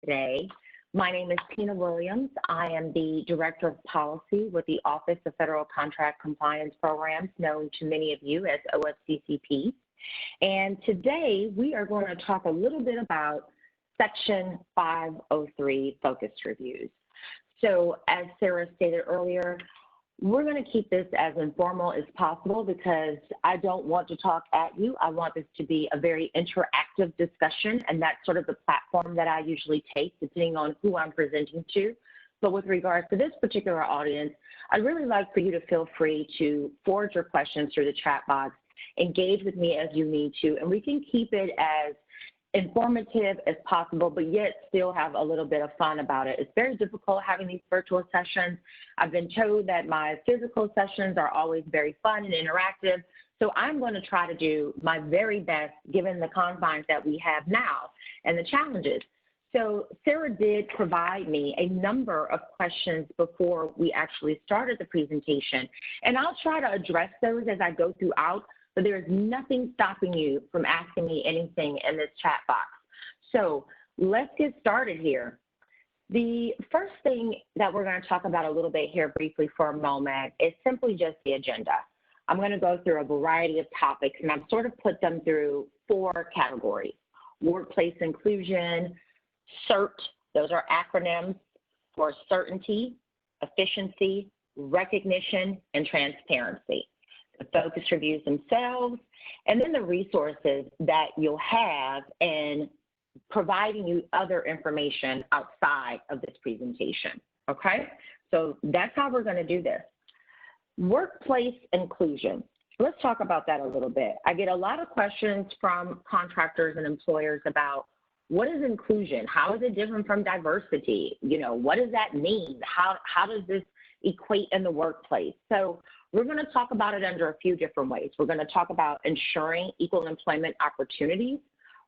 today. My name is Tina Williams. I am the Director of Policy with the Office of Federal Contract Compliance Programs, known to many of you as OFCCP. And today we are going to talk a little bit about Section 503 focus reviews. So as Sarah stated earlier, we're going to keep this as informal as possible because I don't want to talk at you. I want this to be a very interactive discussion, and that's sort of the platform that I usually take depending on who I'm presenting to. But with regards to this particular audience, I'd really like for you to feel free to forward your questions through the chat box, engage with me as you need to, and we can keep it as informative as possible, but yet still have a little bit of fun about it. It's very difficult having these virtual sessions. I've been told that my physical sessions are always very fun and interactive, so I'm going to try to do my very best given the confines that we have now and the challenges. So Sarah did provide me a number of questions before we actually started the presentation, and I'll try to address those as I go throughout. But there is nothing stopping you from asking me anything in this chat box. So let's get started here. The first thing that we're going to talk about a little bit here briefly for a moment is simply just the agenda. I'm going to go through a variety of topics, and I've sort of put them through 4 categories: workplace inclusion, CERT, those are acronyms for certainty, efficiency, recognition, and transparency. The focus reviews themselves, and then the resources that you'll have in providing you other information outside of this presentation, okay? So that's how we're gonna do this. Workplace inclusion. Let's talk about that a little bit. I get a lot of questions from contractors and employers about what is inclusion? How is it different from diversity? You know, what does that mean? How does this equate in the workplace? So we're going to talk about it under a few different ways. We're going to talk about ensuring equal employment opportunities.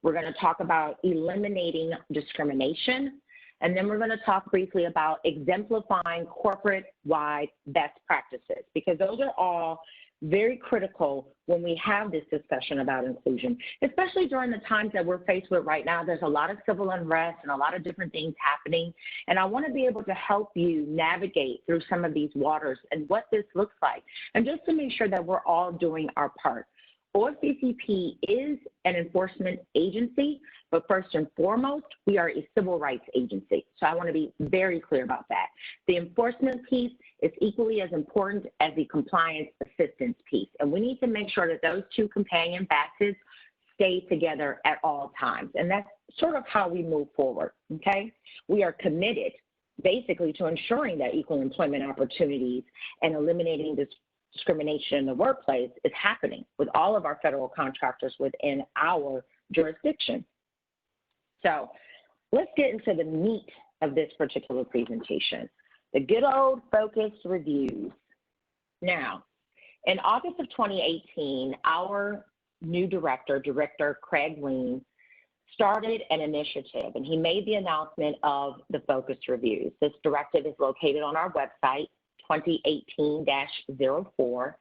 We're going to talk about eliminating discrimination. And then we're going to talk briefly about exemplifying corporate-wide best practices, because those are all very critical when we have this discussion about inclusion, especially during the times that we're faced with right now. There's a lot of civil unrest and a lot of different things happening, and I want to be able to help you navigate through some of these waters and what this looks like, and just to make sure that we're all doing our part. OFCCP is an enforcement agency, but first and foremost, we are a civil rights agency. So I want to be very clear about that. The enforcement piece is equally as important as the compliance assistance piece. And we need to make sure that those two companion baskets stay together at all times. And that's sort of how we move forward, okay? We are committed basically to ensuring that equal employment opportunities and eliminating discrimination in the workplace is happening with all of our federal contractors within our jurisdiction. So let's get into the meat of this particular presentation, the good old focus reviews. Now, in August of 2018, our new director Craig Lean, started an initiative, and he made the announcement of the focus reviews. This directive is located on our website, 2018-04,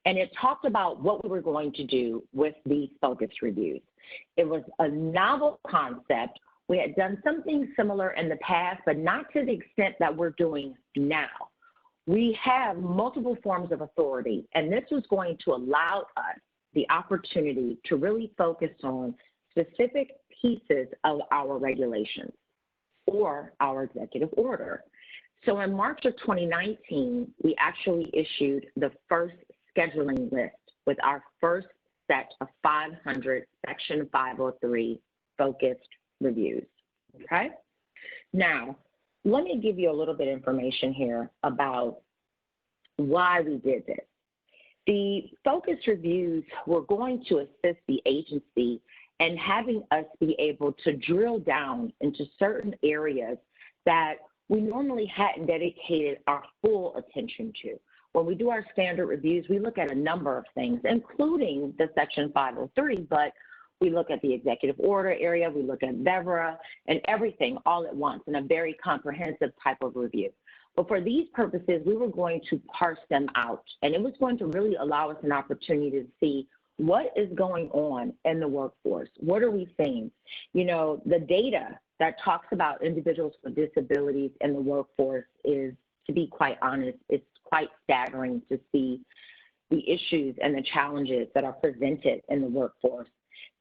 and it talked about what we were going to do with these focus reviews. It was a novel concept. We had done something similar in the past, but not to the extent that we're doing now. We have multiple forms of authority, and this was going to allow us the opportunity to really focus on specific pieces of our regulations or our executive order. So in March of 2019, we actually issued the first scheduling list with our first set of 500 Section 503 focused reviews, okay? Now, let me give you a little bit of information here about why we did this. The focus reviews were going to assist the agency in having us be able to drill down into certain areas that we normally hadn't dedicated our full attention to. When we do our standard reviews, we look at a number of things, including the Section 503, but we look at the executive order area, we look at VEVRA, and everything all at once in a very comprehensive type of review. But for these purposes, we were going to parse them out, and it was going to really allow us an opportunity to see what is going on in the workforce. What are we seeing? You know, the data that talks about individuals with disabilities in the workforce is, to be quite honest, it's quite staggering to see the issues and the challenges that are presented in the workforce.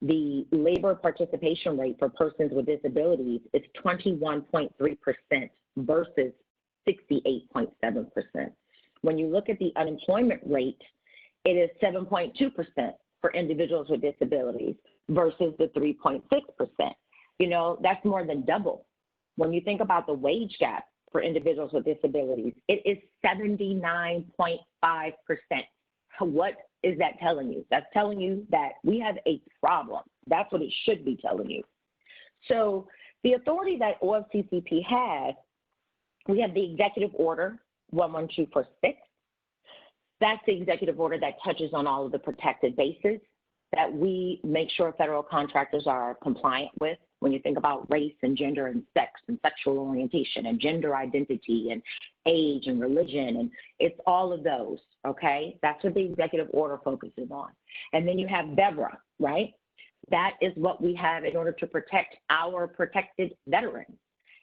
The labor participation rate for persons with disabilities is 21.3% versus 68.7%. When you look at the unemployment rate, it is 7.2% for individuals with disabilities versus the 3.6%. You know, that's more than double. When you think about the wage gap for individuals with disabilities, it is 79.5%. What is that telling you? That's telling you that we have a problem. That's what it should be telling you. So the authority that OFCCP has, we have the Executive Order 11246. That's the executive order that touches on all of the protected bases that we make sure federal contractors are compliant with. When you think about race and gender and sex and sexual orientation and gender identity and age and religion, and it's all of those, okay? That's what the executive order focuses on. And then you have BEVRA, right? That is what we have in order to protect our protected veterans.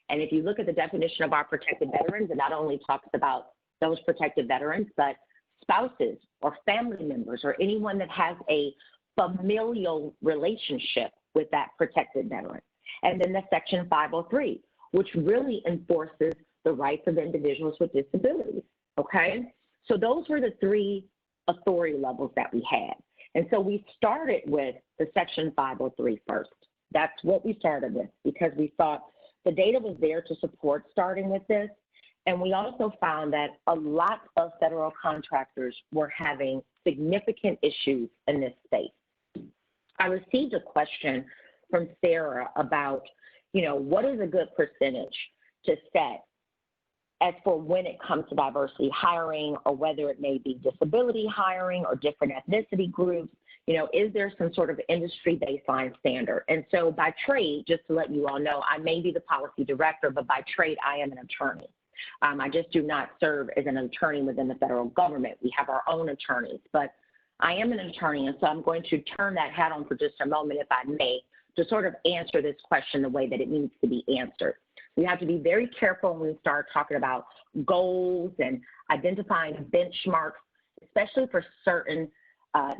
And if you look at the definition of our protected veterans, it not only talks about those protected veterans, but spouses or family members or anyone that has a familial relationship with that protected veteran. And then the Section 503, which really enforces the rights of individuals with disabilities, okay? So those were the three authority levels that we had. And so we started with the Section 503 first. That's what we started with because we thought the data was there to support starting with this. And we also found that a lot of federal contractors were having significant issues in this space. I received a question from Sarah about, you know, what is a good percentage to set as for when it comes to diversity hiring, or whether it may be disability hiring or different ethnicity groups. You know, is there some sort of industry baseline standard? And so by trade, just to let you all know, I may be the policy director, but by trade, I am an attorney. I just do not serve as an attorney within the federal government. We have our own attorneys, but I am an attorney, and so I'm going to turn that hat on for just a moment, if I may, to sort of answer this question the way that it needs to be answered. We have to be very careful when we start talking about goals and identifying benchmarks, especially for certain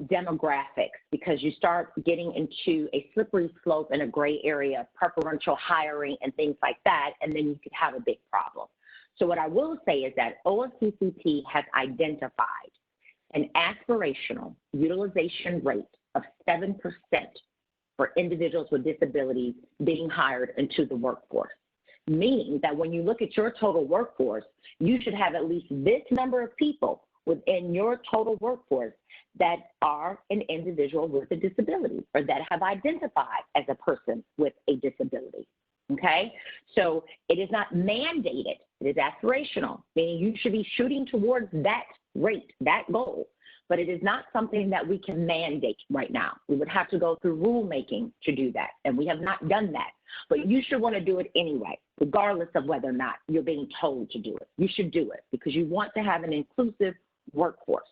demographics, because you start getting into a slippery slope and a gray area of preferential hiring and things like that, and then you could have a big problem. So what I will say is that OFCCP has identified an aspirational utilization rate of 7% for individuals with disabilities being hired into the workforce, meaning that when you look at your total workforce, you should have at least this number of people within your total workforce that are an individual with a disability or that have identified as a person with a disability, okay? So it is not mandated, it is aspirational, meaning you should be shooting towards that rate, that goal, but it is not something that we can mandate right now. We would have to go through rulemaking to do that, and we have not done that. But you should want to do it anyway, regardless of whether or not you're being told to do it. You should do it because you want to have an inclusive workforce.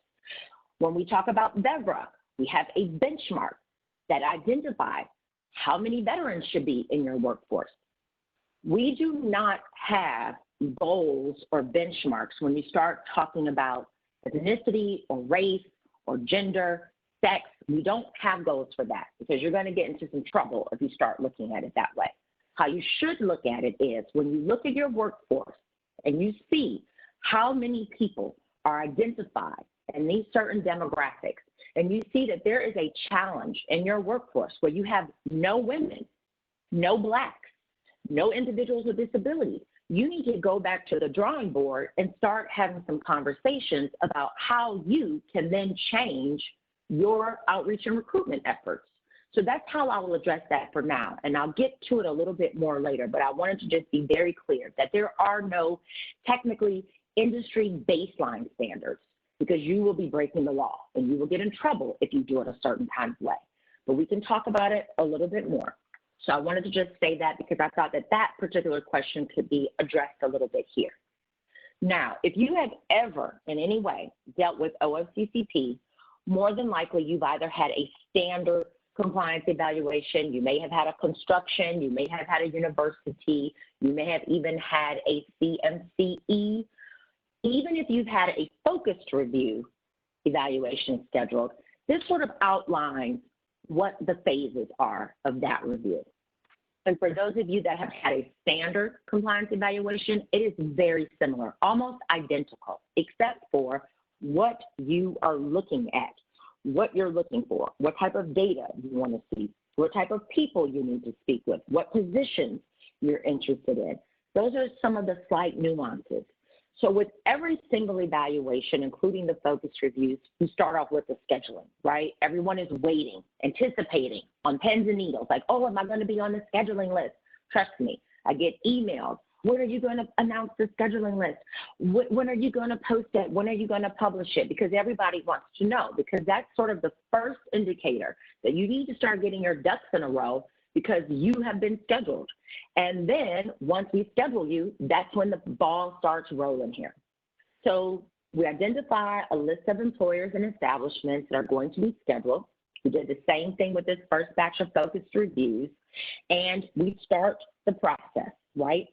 When we talk about BEVRA, we have a benchmark that identifies how many veterans should be in your workforce. We do not have goals or benchmarks when you start talking about ethnicity or race or gender, sex. We don't have goals for that because you're going to get into some trouble if you start looking at it that way. How you should look at it is when you look at your workforce and you see how many people are identified in these certain demographics, and you see that there is a challenge in your workforce where you have no women, no blacks, no individuals with disabilities, you need to go back to the drawing board and start having some conversations about how you can then change your outreach and recruitment efforts. So that's how I will address that for now, and I'll get to it a little bit more later, but I wanted to just be very clear that there are no technically industry baseline standards because you will be breaking the law and you will get in trouble if you do it a certain kind of way. But we can talk about it a little bit more. So I wanted to just say that because I thought that that particular question could be addressed a little bit here. Now, if you have ever in any way dealt with OFCCP, more than likely you've either had a standard compliance evaluation. You may have had a construction, you may have had a university, you may have even had a CMCE. Even if you've had a focused review evaluation scheduled, this sort of outlines what the phases are of that review. And for those of you that have had a standard compliance evaluation, it is very similar, almost identical, except for what you are looking at, what you're looking for, what type of data you want to see, what type of people you need to speak with, what positions you're interested in. Those are some of the slight nuances. So with every single evaluation, including the focus reviews, you start off with the scheduling, right? Everyone is waiting, anticipating on pins and needles, like, oh, am I going to be on the scheduling list? Trust me, I get emails. When are you going to announce the scheduling list? When are you going to post it? When are you going to publish it? Because everybody wants to know, because that's sort of the first indicator that you need to start getting your ducks in a row because you have been scheduled. And then once we schedule you, that's when the ball starts rolling here. So we identify a list of employers and establishments that are going to be scheduled. We did the same thing with this first batch of focused reviews, and we start the process, right?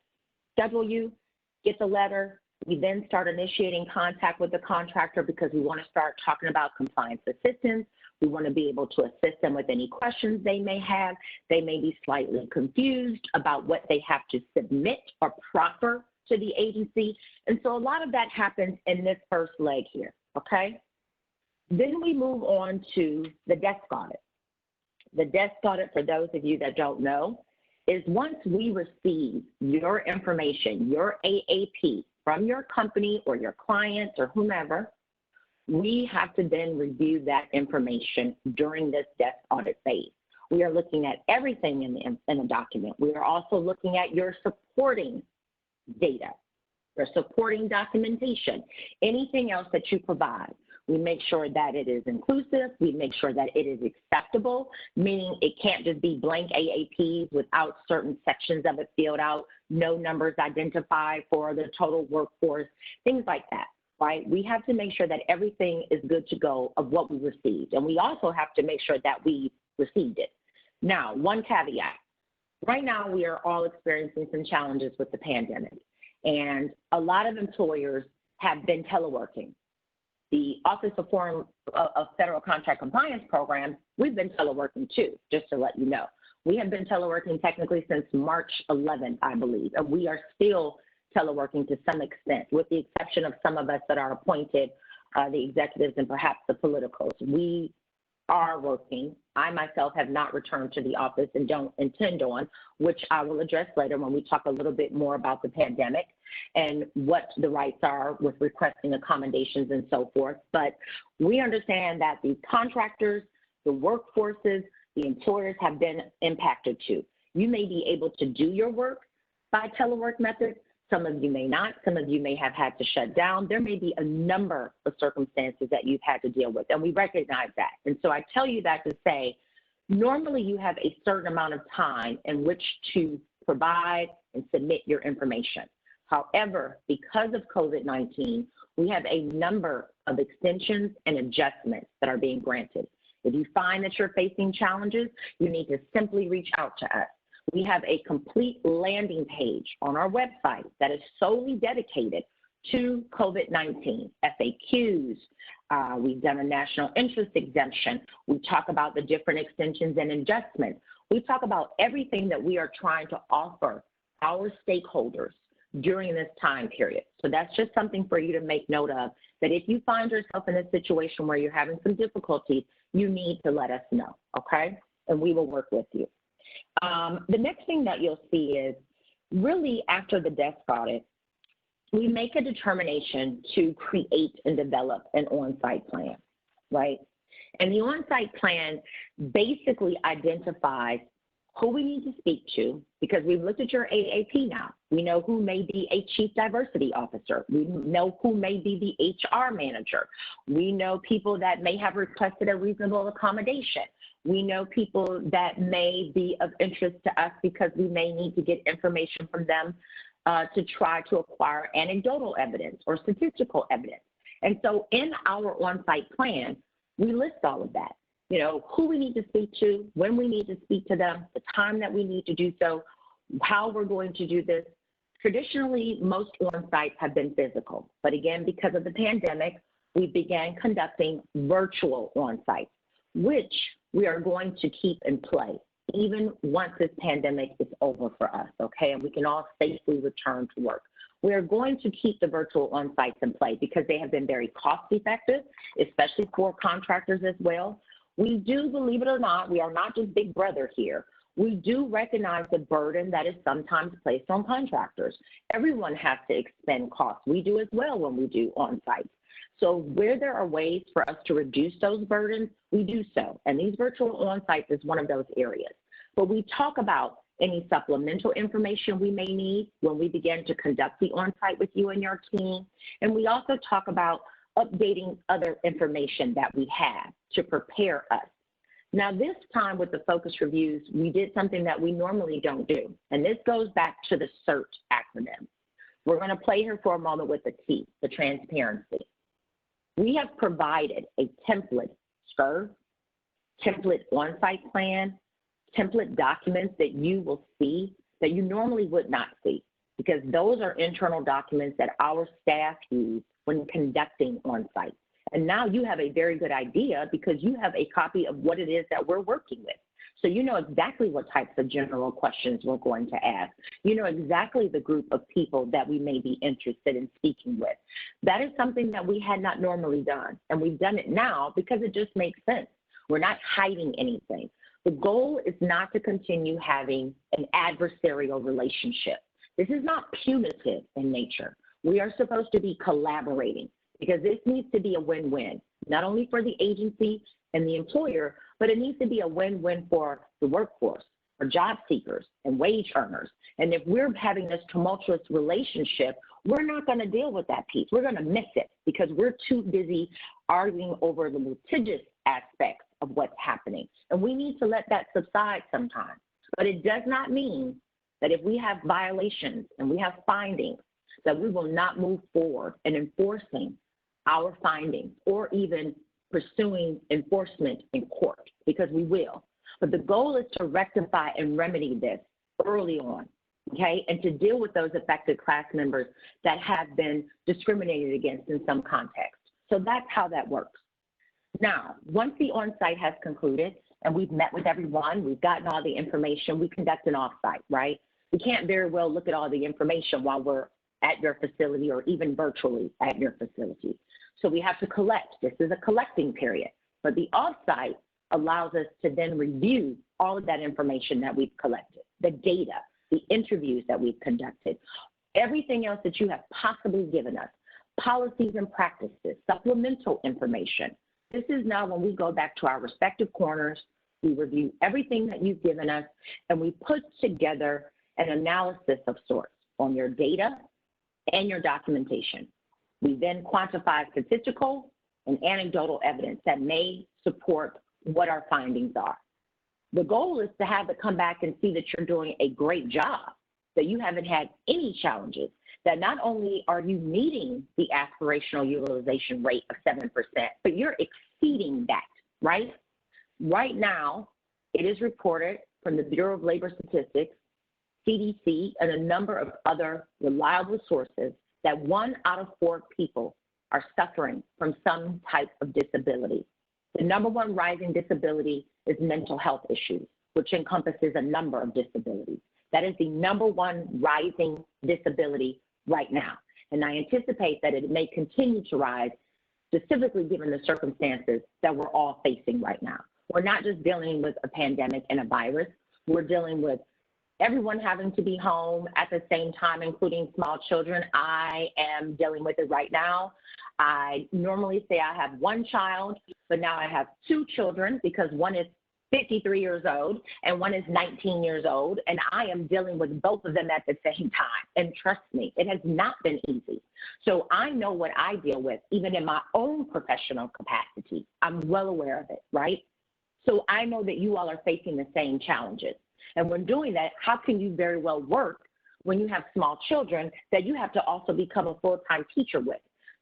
Schedule you, get the letter. We then start initiating contact with the contractor because we want to start talking about compliance assistance. We want to be able to assist them with any questions they may have. They may be slightly confused about what they have to submit or proffer to the agency. And so a lot of that happens in this first leg here, okay? Then we move on to the desk audit. The desk audit, for those of you that don't know, is once we receive your information, your AAP from your company or your clients or whomever, we have to then review that information during this desk audit phase. We are looking at everything in the document. We are also looking at your supporting data, your supporting documentation, anything else that you provide. We make sure that it is inclusive. We make sure that it is acceptable, meaning it can't just be blank AAPs without certain sections of it filled out, no numbers identified for the total workforce, things like that. Right? We have to make sure that everything is good to go of what we received. And we also have to make sure that we received it. Now, one caveat. Right now, we are all experiencing some challenges with the pandemic. And a lot of employers have been teleworking. The Office of Federal Contract Compliance Program, we've been teleworking too, just to let you know. We have been teleworking technically since March 11th, I believe, and we are still teleworking to some extent, with the exception of some of us that are appointed, the executives and perhaps the politicals. We are working. I myself have not returned to the office and don't intend on, which I will address later when we talk a little bit more about the pandemic and what the rights are with requesting accommodations and so forth. But we understand that the contractors, the workforces, the employers have been impacted too. You may be able to do your work by telework methods. Some of you may not. Some of you may have had to shut down. There may be a number of circumstances that you've had to deal with, and we recognize that. And so I tell you that to say, normally you have a certain amount of time in which to provide and submit your information. However, because of COVID-19, we have a number of extensions and adjustments that are being granted. If you find that you're facing challenges, you need to simply reach out to us. We have a complete landing page on our website that is solely dedicated to COVID-19, FAQs. We've done a national interest exemption. We talk about the different extensions and adjustments. We talk about everything that we are trying to offer our stakeholders during this time period. So that's just something for you to make note of, that if you find yourself in a situation where you're having some difficulties, you need to let us know, okay? And we will work with you. The next thing that you'll see is really after the desk audit, we make a determination to create and develop an on-site plan, right? And the on-site plan basically identifies who we need to speak to, because we've looked at your AAP now. We know who may be a chief diversity officer. We know who may be the HR manager. We know people that may have requested a reasonable accommodation. We know people that may be of interest to us because we may need to get information from them to try to acquire anecdotal evidence or statistical evidence. And so in our on-site plan, we list all of that. who we need to speak to, when we need to speak to them, the time that we need to do so, how we're going to do this. Traditionally, most on-sites have been physical, but again, because of the pandemic, we began conducting virtual on-sites, which we are going to keep in play even once this pandemic is over for us, okay, and we can all safely return to work. We are going to keep the virtual on-sites in play because they have been very cost-effective, especially for contractors as well. We do, believe it or not, we are not just Big Brother here. We do recognize the burden that is sometimes placed on contractors. Everyone has to expend costs. We do as well when we do on-sites. So where there are ways for us to reduce those burdens, we do so. And these virtual on-sites is one of those areas. But we talk about any supplemental information we may need when we begin to conduct the on-site with you and your team. And we also talk about updating other information that we have to prepare us. Now, this time with the focus reviews, we did something that we normally don't do. And this goes back to the CERT acronym. We're going to play here for a moment with the T, the transparency. We have provided a template, SCUR, template on-site plan, template documents that you will see that you normally would not see, because those are internal documents that our staff use when conducting on-site. And now you have a very good idea because you have a copy of what it is that we're working with. So you know exactly what types of general questions we're going to ask. You know exactly the group of people that we may be interested in speaking with. That is something that we had not normally done, and we've done it now because it just makes sense. We're not hiding anything. The goal is not to continue having an adversarial relationship. This is not punitive in nature. We are supposed to be collaborating because this needs to be a win-win, not only for the agency and the employer, but it needs to be a win-win for the workforce, for job seekers and wage earners. And if we're having this tumultuous relationship, we're not going to deal with that piece. We're going to miss it because we're too busy arguing over the litigious aspects of what's happening. And we need to let that subside sometimes. But it does not mean that if we have violations and we have findings, that we will not move forward in enforcing our findings or even pursuing enforcement in court, because we will. But the goal is to rectify and remedy this early on, okay, and to deal with those affected class members that have been discriminated against in some context. So that's how that works. Now, once the on-site has concluded and we've met with everyone, we've gotten all the information, we conduct an off-site, right? We can't very well look at all the information while we're at your facility or even virtually at your facility. So we have to collect. This is a collecting period. But the off-site allows us to then review all of that information that we've collected, the data, the interviews that we've conducted, everything else that you have possibly given us, policies and practices, supplemental information. This is now when we go back to our respective corners, we review everything that you've given us, and we put together an analysis of sorts on your data and your documentation. We then quantify statistical and anecdotal evidence that may support what our findings are. The goal is to have it come back and see that you're doing a great job, that you haven't had any challenges, that not only are you meeting the aspirational utilization rate of 7%, but you're exceeding that, right? Right now, it is reported from the Bureau of Labor Statistics, CDC, and a number of other reliable sources that 1 out of 4 people are suffering from some type of disability. The #1 rising disability is mental health issues, which encompasses a number of disabilities. That is the #1 rising disability right now. And I anticipate that it may continue to rise, specifically given the circumstances that we're all facing right now. We're not just dealing with a pandemic and a virus, we're dealing with everyone having to be home at the same time, including small children. I am dealing with it right now. I normally say I have 1 child, but now I have 2 children because one is 53 years old and one is 19 years old, and I am dealing with both of them at the same time. And trust me, it has not been easy. So I know what I deal with, even in my own professional capacity. I'm well aware of it, right? So I know that you all are facing the same challenges. And when doing that, how can you very well work when you have small children that you have to also become a full-time teacher with?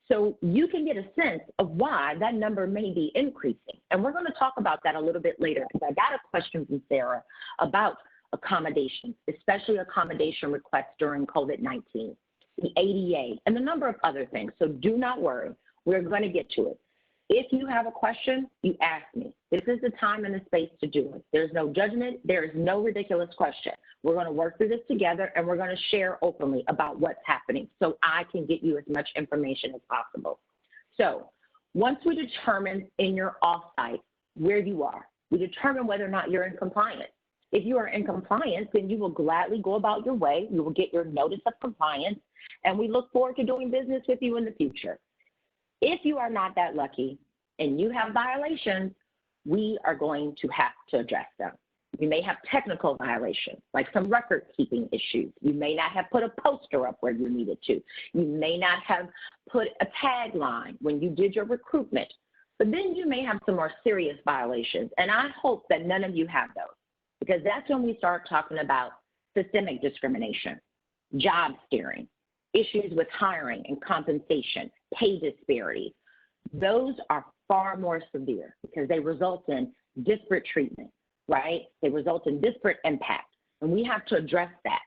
So you can get a sense of why that number may be increasing. And we're going to talk about that a little bit later, because I got a question from Sarah about accommodations, especially accommodation requests during COVID-19, the ADA, and a number of other things. So do not worry. We're going to get to it. If you have a question, you ask me. This is the time and the space to do it. There's no judgment. There is no ridiculous question. We're going to work through this together, and we're going to share openly about what's happening so I can get you as much information as possible. So once we determine in your offsite where you are, we determine whether or not you're in compliance. If you are in compliance, then you will gladly go about your way. You will get your notice of compliance, and we look forward to doing business with you in the future. If you are not that lucky and you have violations, we are going to have to address them. You may have technical violations, like some record-keeping issues. You may not have put a poster up where you needed to. You may not have put a tagline when you did your recruitment. But then you may have some more serious violations, and I hope that none of you have those, because that's when we start talking about systemic discrimination, job steering, issues with hiring and compensation, pay disparities. Those are far more severe because they result in disparate treatment, right? They result in disparate impact, and we have to address that.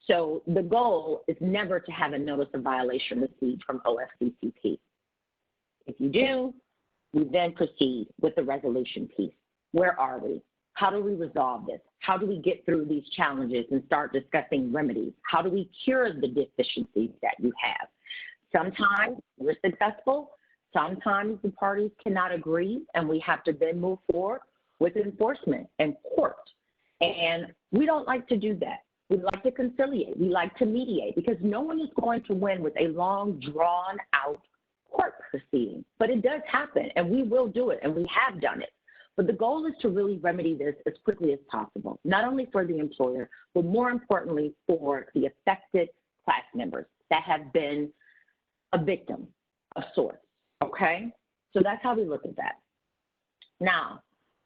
So the goal is never to have a notice of violation received from OFCCP. If you do, we then proceed with the resolution piece. Where are we? How do we resolve this? How do we get through these challenges and start discussing remedies? How do we cure the deficiencies that you have? Sometimes we're successful. Sometimes the parties cannot agree, and we have to then move forward with enforcement and court. And we don't like to do that. We like to conciliate. We like to mediate, because no one is going to win with a long, drawn-out court proceeding. But it does happen, and we will do it, and we have done it. But the goal is to really remedy this as quickly as possible, not only for the employer, but more importantly for the affected class members that have been a victim of sorts, okay? So that's how we look at that. Now,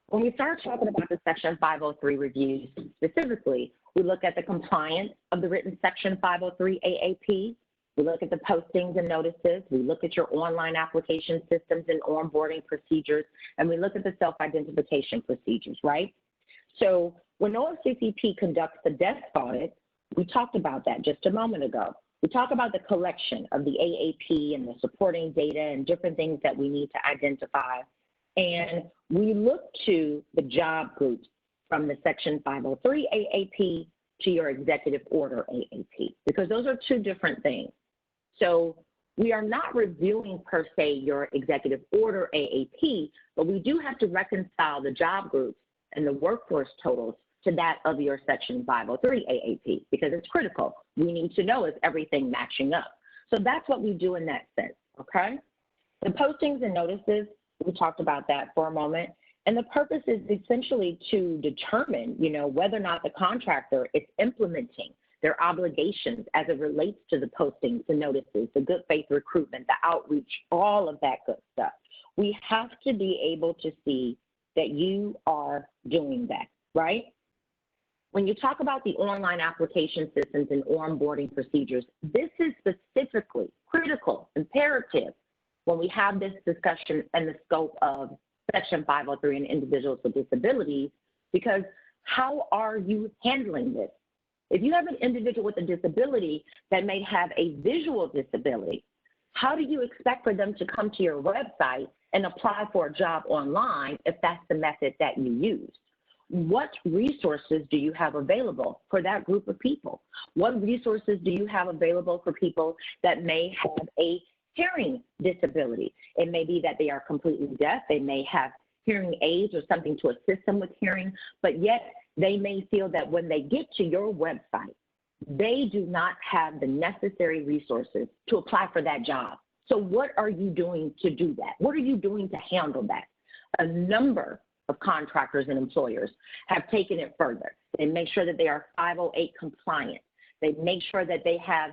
when we start talking about the Section 503 reviews specifically, we look at the compliance of the written Section 503 AAP. We look at the postings and notices. We look at your online application systems and onboarding procedures, and we look at the self-identification procedures, right? So when OFCCP conducts the desk audit, we talked about that just a moment ago. We talk about the collection of the AAP and the supporting data and different things that we need to identify. And we look to the job groups from the Section 503 AAP to your executive order AAP, because those are two different things. So we are not reviewing per se your executive order AAP, but we do have to reconcile the job groups and the workforce totals to that of your Section 503 AAP, because it's critical. We need to know, is everything matching up? So that's what we do in that sense, okay? The postings and notices, we talked about that for a moment, and the purpose is essentially to determine, whether or not the contractor is implementing their obligations as it relates to the postings, the notices, the good faith recruitment, the outreach, all of that good stuff. We have to be able to see that you are doing that, right? When you talk about the online application systems and onboarding procedures, this is specifically critical, imperative when we have this discussion and the scope of Section 503 and individuals with disabilities, because how are you handling this? If you have an individual with a disability that may have a visual disability, how do you expect for them to come to your website and apply for a job online if that's the method that you use? What resources do you have available for that group of people? What resources do you have available for people that may have a hearing disability? It may be that they are completely deaf. They may have hearing aids or something to assist them with hearing, but yet they may feel that when they get to your website, they do not have the necessary resources to apply for that job. So what are you doing to do that? What are you doing to handle that? A number of contractors and employers have taken it further. They make sure that they are 508 compliant. They make sure that they have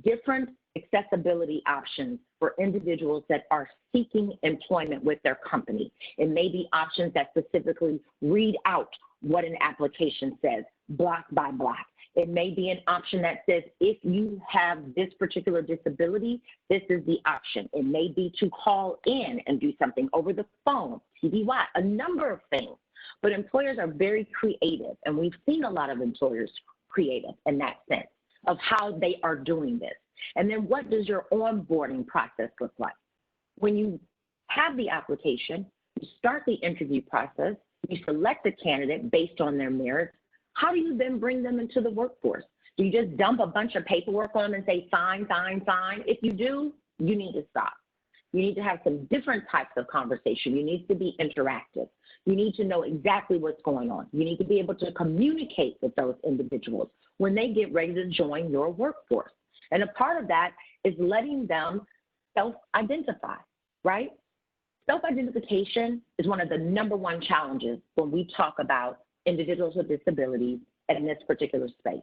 different accessibility options for individuals that are seeking employment with their company. It may be options that specifically read out what an application says, block by block. It may be an option that says, if you have this particular disability, this is the option. It may be to call in and do something over the phone, TDY, a number of things. But employers are very creative, and we've seen a lot of employers creative in that sense of how they are doing this. And then what does your onboarding process look like? When you have the application, you start the interview process, you select a candidate based on their merits. How do you then bring them into the workforce? Do you just dump a bunch of paperwork on them and say, sign, sign, sign? If you do, you need to stop. You need to have some different types of conversation. You need to be interactive. You need to know exactly what's going on. You need to be able to communicate with those individuals when they get ready to join your workforce. And a part of that is letting them self-identify, right? Self-identification is one of the #1 challenges when we talk about individuals with disabilities in this particular space.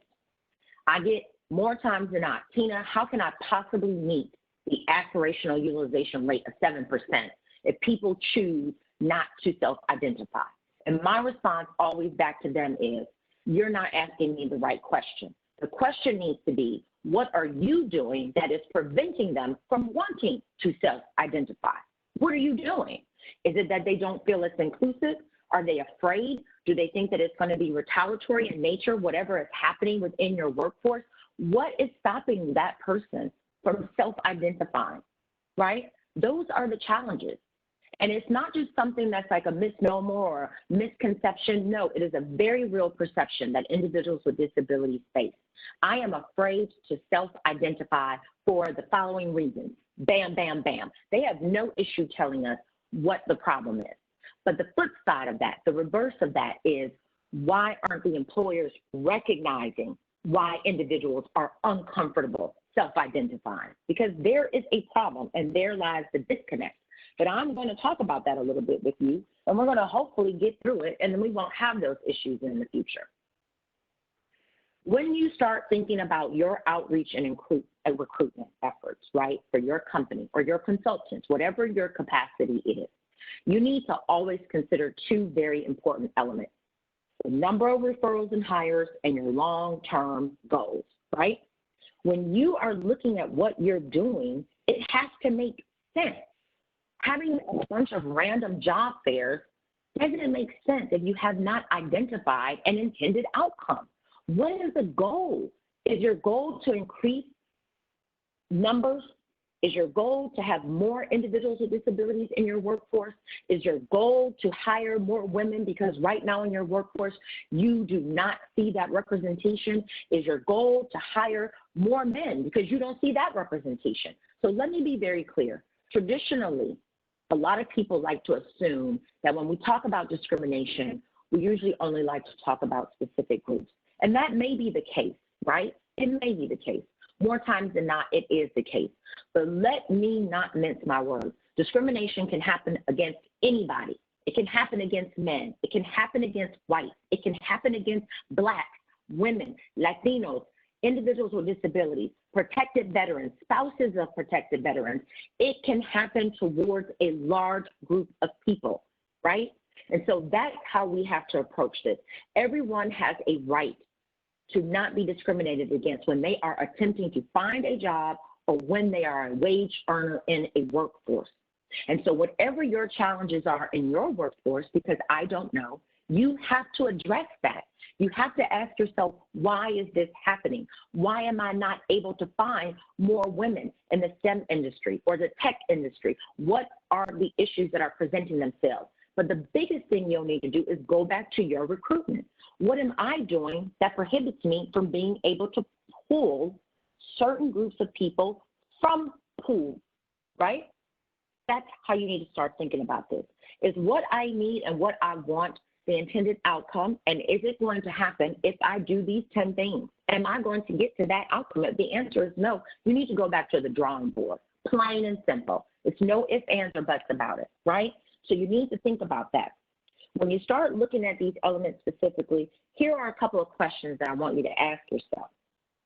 I get more times than not, Tina, how can I possibly meet the aspirational utilization rate of 7% if people choose not to self-identify? And my response always back to them is, you're not asking me the right question. The question needs to be, what are you doing that is preventing them from wanting to self-identify? What are you doing? Is it that they don't feel it's inclusive? Are they afraid? Do they think that it's going to be retaliatory in nature, whatever is happening within your workforce? What is stopping that person from self-identifying, right? Those are the challenges. And it's not just something that's like a misnomer or misconception. No, it is a very real perception that individuals with disabilities face. I am afraid to self-identify for the following reasons. Bam, bam, bam. They have no issue telling us what the problem is. But the flip side of that, the reverse of that is, why aren't the employers recognizing why individuals are uncomfortable self-identifying? Because there is a problem, and there lies the disconnect. But I'm going to talk about that a little bit with you, and we're going to hopefully get through it, and then we won't have those issues in the future. When you start thinking about your outreach and recruitment efforts, right, for your company or your consultants, whatever your capacity is, you need to always consider 2 very important elements: the number of referrals and hires and your long-term goals, right? When you are looking at what you're doing, it has to make sense. Having a bunch of random job fairs doesn't make sense if you have not identified an intended outcome. What is the goal? Is your goal to increase numbers? Is your goal to have more individuals with disabilities in your workforce? Is your goal to hire more women because right now in your workforce you do not see that representation? Is your goal to hire more men because you don't see that representation? So let me be very clear. Traditionally, a lot of people like to assume that when we talk about discrimination, we usually only like to talk about specific groups. And that may be the case, right? It may be the case. More times than not, it is the case. But let me not mince my words. Discrimination can happen against anybody. It can happen against men. It can happen against whites. It can happen against Blacks, women, Latinos, individuals with disabilities, protected veterans, spouses of protected veterans. It can happen towards a large group of people, right? And so that's how we have to approach this. Everyone has a right to not be discriminated against when they are attempting to find a job or when they are a wage earner in a workforce. And so whatever your challenges are in your workforce, because I don't know, you have to address that. You have to ask yourself, why is this happening? Why am I not able to find more women in the STEM industry or the tech industry? What are the issues that are presenting themselves? But the biggest thing you'll need to do is go back to your recruitment. What am I doing that prohibits me from being able to pull certain groups of people from pools, right? That's how you need to start thinking about this. Is what I need and what I want the intended outcome, and is it going to happen if I do these 10 things? Am I going to get to that outcome? If the answer is no, you need to go back to the drawing board, plain and simple. It's no ifs, ands, or buts about it, right? So you need to think about that. When you start looking at these elements specifically, here are a couple of questions that I want you to ask yourself.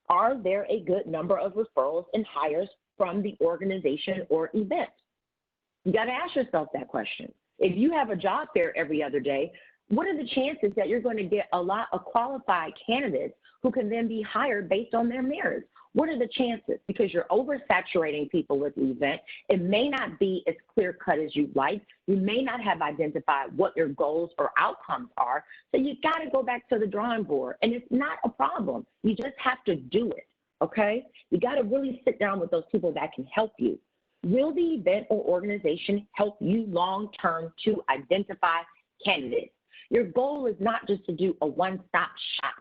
Are there a good number of referrals and hires from the organization or event? You got to ask yourself that question. If you have a job fair every other day, what are the chances that you're going to get a lot of qualified candidates who can then be hired based on their merits. What are the chances? Because you're oversaturating people with the event. It may not be as clear-cut as you'd like. You may not have identified what your goals or outcomes are. So you've got to go back to the drawing board. And it's not a problem. You just have to do it, okay? You got to really sit down with those people that can help you. Will the event or organization help you long-term to identify candidates? Your goal is not just to do a one-stop shop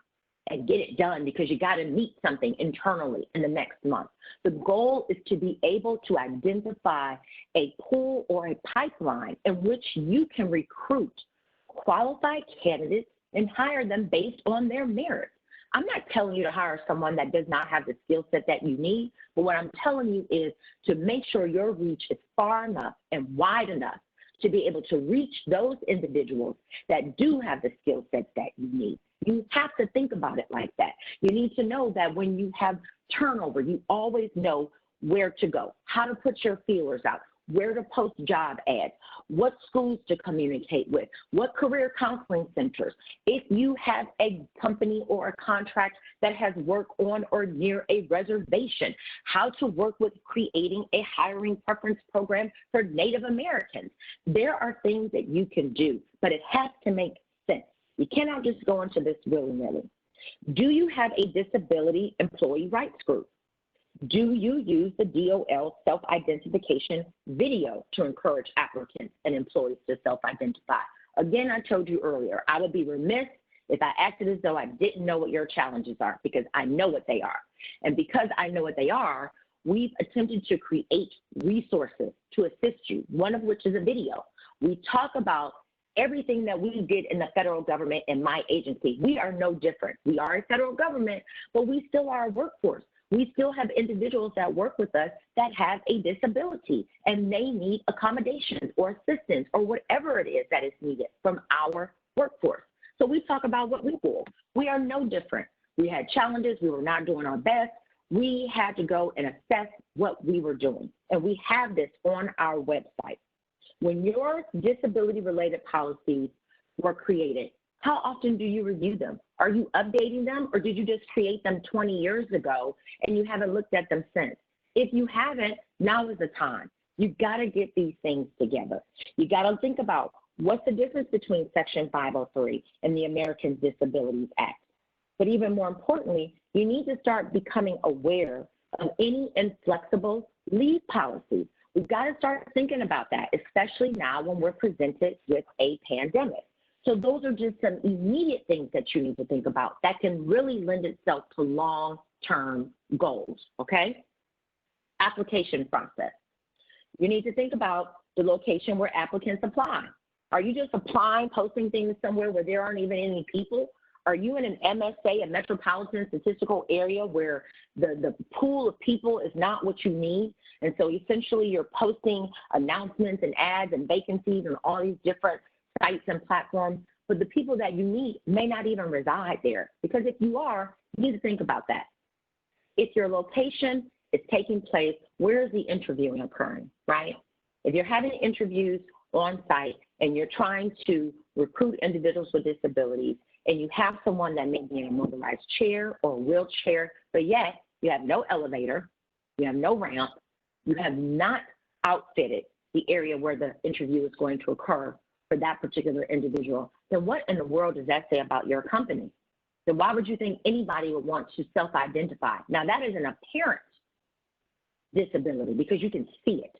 and get it done because you got to meet something internally in the next month. The goal is to be able to identify a pool or a pipeline in which you can recruit qualified candidates and hire them based on their merits. I'm not telling you to hire someone that does not have the skill set that you need, but what I'm telling you is to make sure your reach is far enough and wide enough to be able to reach those individuals that do have the skill sets that you need. You have to think about it like that. You need to know that when you have turnover, you always know where to go, how to put your feelers out, where to post job ads, what schools to communicate with, what career counseling centers. If you have a company or a contract that has work on or near a reservation, how to work with creating a hiring preference program for Native Americans. There are things that you can do, but it has to make sense. You cannot just go into this willy-nilly. Do you have a disability employee rights group? Do you use the DOL self-identification video to encourage applicants and employees to self-identify? Again, I told you earlier, I would be remiss if I acted as though I didn't know what your challenges are, because I know what they are. And because I know what they are, we've attempted to create resources to assist you, one of which is a video. We talk about everything that we did in the federal government and my agency. We are no different. We are a federal government, but we still are a workforce. We still have individuals that work with us that have a disability and they need accommodations or assistance or whatever it is that is needed from our workforce. So we talk about what we do. We are no different. We had challenges. We were not doing our best. We had to go and assess what we were doing. And we have this on our website. When your disability-related policies were created, how often do you review them? Are you updating them, or did you just create them 20 years ago and you haven't looked at them since? If you haven't, now is the time. You've got to get these things together. You got to think about what's the difference between Section 503 and the Americans with Disabilities Act. But even more importantly, you need to start becoming aware of any inflexible leave policies. We've got to start thinking about that, especially now when we're presented with a pandemic. So those are just some immediate things that you need to think about that can really lend itself to long-term goals, okay? Application process. You need to think about the location where applicants apply. Are you just applying, posting things somewhere where there aren't even any people? Are you in an MSA, a metropolitan statistical area, where the pool of people is not what you need? And so essentially you're posting announcements and ads and vacancies and all these different sites and platforms, but the people that you need may not even reside there. Because if you are, you need to think about that. If your location is taking place, where is the interviewing occurring, right? If you're having interviews on site and you're trying to recruit individuals with disabilities, and you have someone that may be in a motorized chair or a wheelchair, but yet you have no elevator, you have no ramp, you have not outfitted the area where the interview is going to occur for that particular individual, then what in the world does that say about your company? Then why would you think anybody would want to self-identify? Now, that is an apparent disability because you can see it,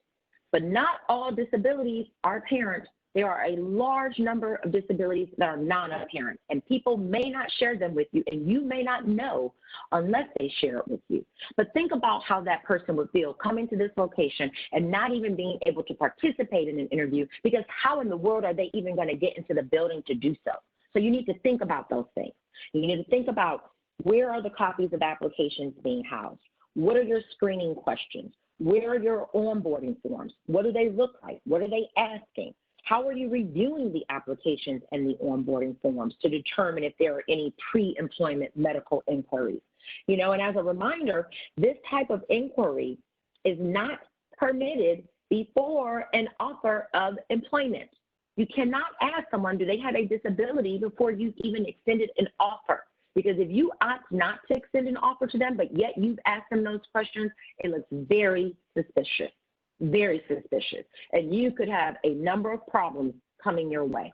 but not all disabilities are apparent. There are a large number of disabilities that are non-apparent, and people may not share them with you, and you may not know unless they share it with you. But think about how that person would feel coming to this location and not even being able to participate in an interview, because how in the world are they even going to get into the building to do so? So you need to think about those things. You need to think about, where are the copies of applications being housed? What are your screening questions? Where are your onboarding forms? What do they look like? What are they asking? How are you reviewing the applications and the onboarding forms to determine if there are any pre-employment medical inquiries? You know, and as a reminder, this type of inquiry is not permitted before an offer of employment. You cannot ask someone, do they have a disability, before you've even extended an offer. Because if you opt not to extend an offer to them, but yet you've asked them those questions, it looks very suspicious, very suspicious. And you could have a number of problems coming your way,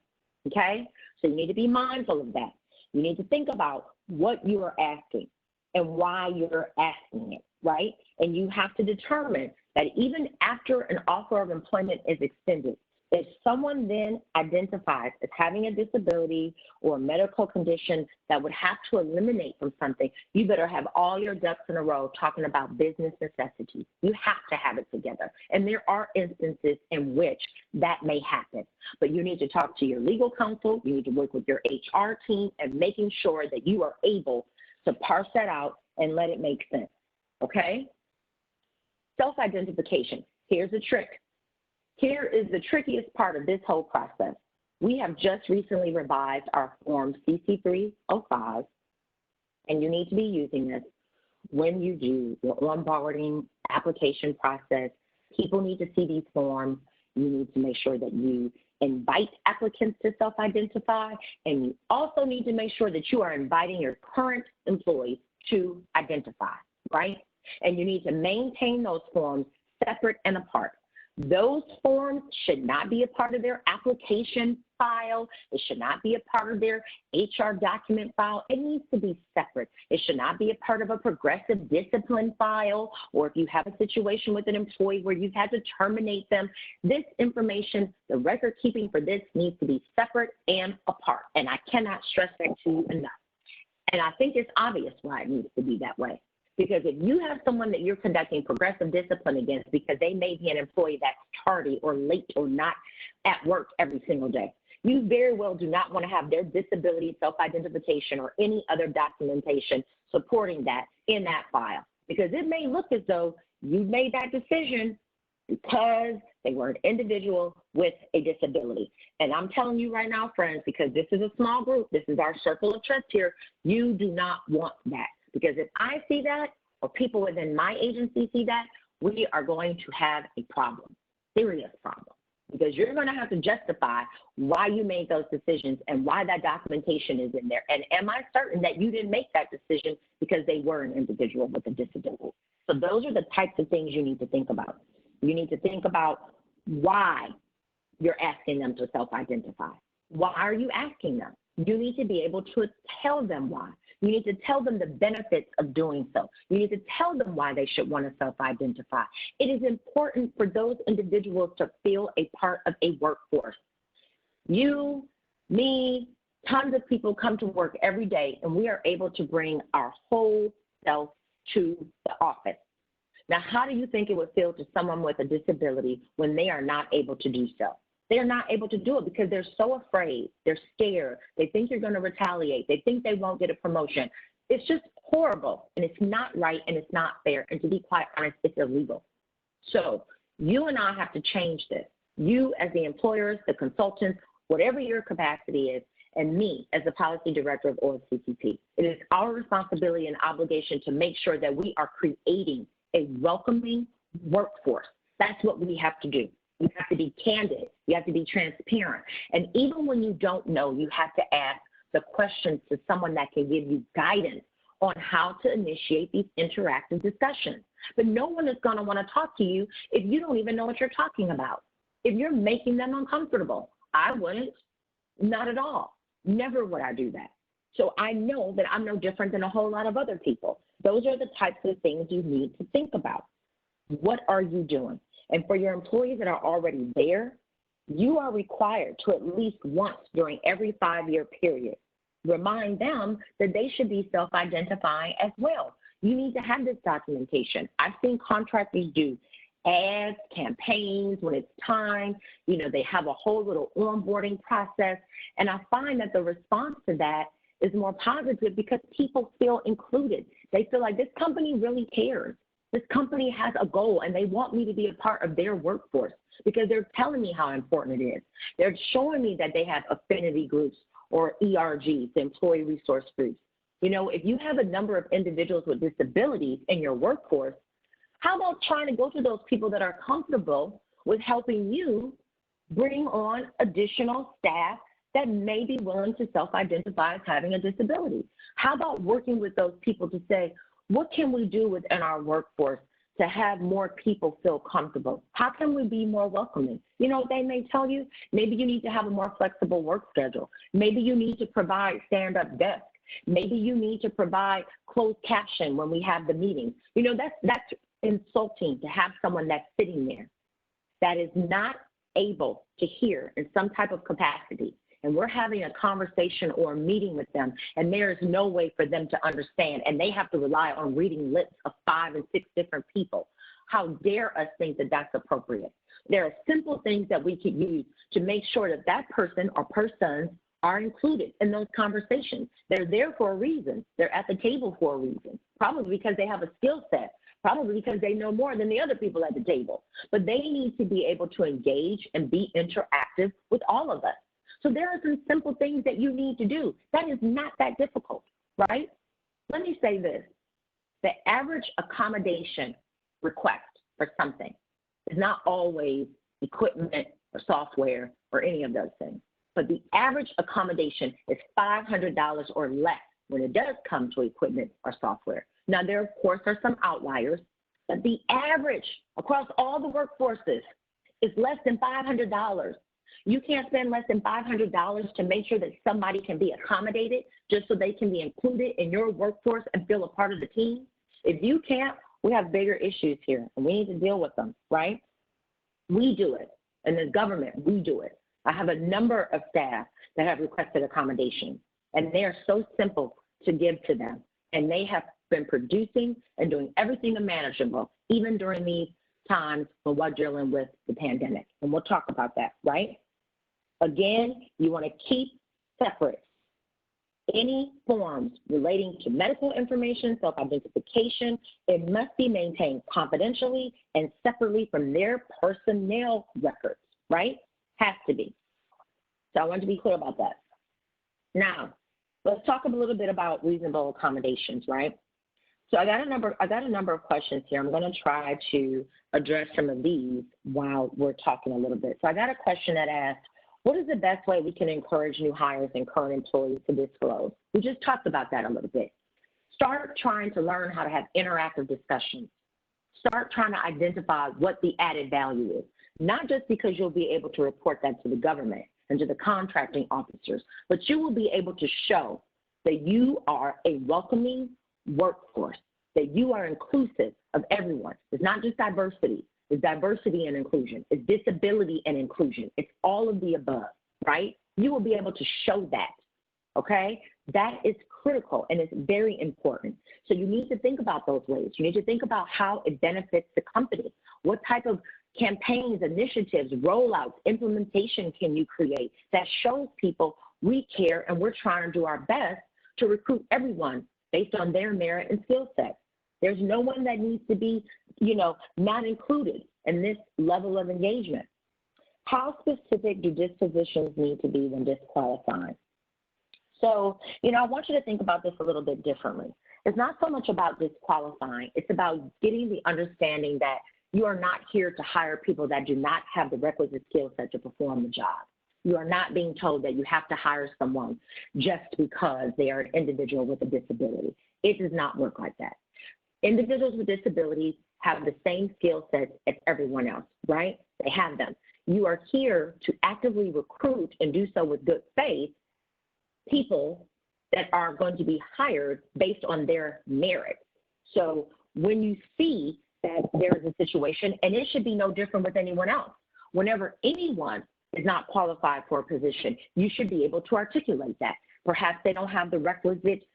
okay? So you need to be mindful of that. You need to think about what you are asking and why you're asking it, right? And you have to determine that even after an offer of employment is extended, if someone then identifies as having a disability or a medical condition that would have to eliminate from something, you better have all your ducks in a row talking about business necessities. You have to have it together. And there are instances in which that may happen. But you need to talk to your legal counsel, you need to work with your HR team, and making sure that you are able to parse that out and let it make sense, okay? Self-identification. Here's a trick. Here is the trickiest part of this whole process. We have just recently revised our Form CC-305, and you need to be using this when you do your onboarding application process. People need to see these forms. You need to make sure that you invite applicants to self-identify, and you also need to make sure that you are inviting your current employees to identify, right? And you need to maintain those forms separate and apart. Those forms should not be a part of their application file. It should not be a part of their HR document file. It needs to be separate. It should not be a part of a progressive discipline file, or if you have a situation with an employee where you've had to terminate them. This information, the record keeping for this needs to be separate and apart. And I cannot stress that to you enough. And I think it's obvious why it needs to be that way. Because if you have someone that you're conducting progressive discipline against because they may be an employee that's tardy or late or not at work every single day, you very well do not want to have their disability self-identification or any other documentation supporting that in that file. Because it may look as though you made that decision because they were an individual with a disability. And I'm telling you right now, friends, because this is a small group, this is our circle of trust here, you do not want that. Because if I see that, or people within my agency see that, we are going to have a problem, serious problem. Because you're going to have to justify why you made those decisions and why that documentation is in there. And am I certain that you didn't make that decision because they were an individual with a disability? So those are the types of things you need to think about. You need to think about why you're asking them to self-identify. Why are you asking them? You need to be able to tell them why. You need to tell them the benefits of doing so. You need to tell them why they should want to self-identify. It is important for those individuals to feel a part of a workforce. You, me, tons of people come to work every day, and we are able to bring our whole self to the office. Now, how do you think it would feel to someone with a disability when they are not able to do so? They're not able to do it because they're so afraid. They're scared. They think you're going to retaliate. They think they won't get a promotion. It's just horrible, and it's not right, and it's not fair. And to be quite honest, it's illegal. So you and I have to change this. You as the employers, the consultants, whatever your capacity is, and me as the policy director of OFCCP. It is our responsibility and obligation to make sure that we are creating a welcoming workforce. That's what we have to do. You have to be candid. You have to be transparent. And even when you don't know, you have to ask the questions to someone that can give you guidance on how to initiate these interactive discussions. But no one is going to want to talk to you if you don't even know what you're talking about. If you're making them uncomfortable, I wouldn't, not at all. Never would I do that. So I know that I'm no different than a whole lot of other people. Those are the types of things you need to think about. What are you doing? And for your employees that are already there, you are required to at least once during every 5-year period remind them that they should be self-identifying as well. You need to have this documentation. I've seen contractors do ads, campaigns when it's time. You know, they have a whole little onboarding process. And I find that the response to that is more positive because people feel included. They feel like this company really cares. This company has a goal, and they want me to be a part of their workforce because they're telling me how important it is. They're showing me that they have affinity groups or ERGs, employee resource groups. You know, if you have a number of individuals with disabilities in your workforce, how about trying to go to those people that are comfortable with helping you bring on additional staff that may be willing to self-identify as having a disability? How about working with those people to say, what can we do within our workforce to have more people feel comfortable? How can we be more welcoming? You know, they may tell you, maybe you need to have a more flexible work schedule. Maybe you need to provide stand-up desk. Maybe you need to provide closed caption when we have the meetings. You know, that's insulting to have someone that's sitting there that is not able to hear in some type of capacity, and we're having a conversation or a meeting with them, and there is no way for them to understand, and they have to rely on reading lips of 5 and 6 different people. How dare us think that that's appropriate? There are simple things that we could use to make sure that that person or persons are included in those conversations. They're there for a reason. They're at the table for a reason, probably because they have a skill set, probably because they know more than the other people at the table. But they need to be able to engage and be interactive with all of us. So there are some simple things that you need to do. That is not that difficult, right? Let me say this. The average accommodation request for something is not always equipment or software or any of those things. But the average accommodation is $500 or less when it does come to equipment or software. Now, there, of course, are some outliers, but the average across all the workforces is less than $500. You can't spend less than $500 to make sure that somebody can be accommodated just so they can be included in your workforce and feel a part of the team. If you can't, we have bigger issues here, and we need to deal with them, right? We do it. In the government, we do it. I have a number of staff that have requested accommodations, and they are so simple to give to them. And they have been producing and doing everything imaginable, even during these times when we're dealing with the pandemic. And we'll talk about that, right? Again, you want to keep separate any forms relating to medical information, self-identification. It must be maintained confidentially and separately from their personnel records, right? Has to be. So I want to be clear about that. Now, let's talk a little bit about reasonable accommodations, right? So I got a number of questions here. I'm going to try to address some of these while we're talking a little bit. So I got a question that asked, what is the best way we can encourage new hires and current employees to disclose? We just talked about that a little bit. Start trying to learn how to have interactive discussions. Start trying to identify what the added value is, not just because you'll be able to report that to the government and to the contracting officers, but you will be able to show that you are a welcoming workforce, that you are inclusive of everyone. It's not just diversity. It's diversity and inclusion. It's disability and inclusion. It's all of the above, right? You will be able to show that, okay? That is critical and it's very important. So you need to think about those ways. You need to think about how it benefits the company. What type of campaigns, initiatives, rollouts, implementation can you create that shows people we care and we're trying to do our best to recruit everyone based on their merit and skill set. There's no one that needs to be, not included in this level of engagement. How specific do dispositions need to be when disqualifying? So, I want you to think about this a little bit differently. It's not so much about disqualifying. It's about getting the understanding that you are not here to hire people that do not have the requisite skill set to perform the job. You are not being told that you have to hire someone just because they are an individual with a disability. It does not work like that. Individuals with disabilities have the same skill sets as everyone else, right? They have them. You are here to actively recruit and do so with good faith people that are going to be hired based on their merit. So when you see that there is a situation, and it should be no different with anyone else, whenever anyone is not qualified for a position, you should be able to articulate that. Perhaps they don't have the requisite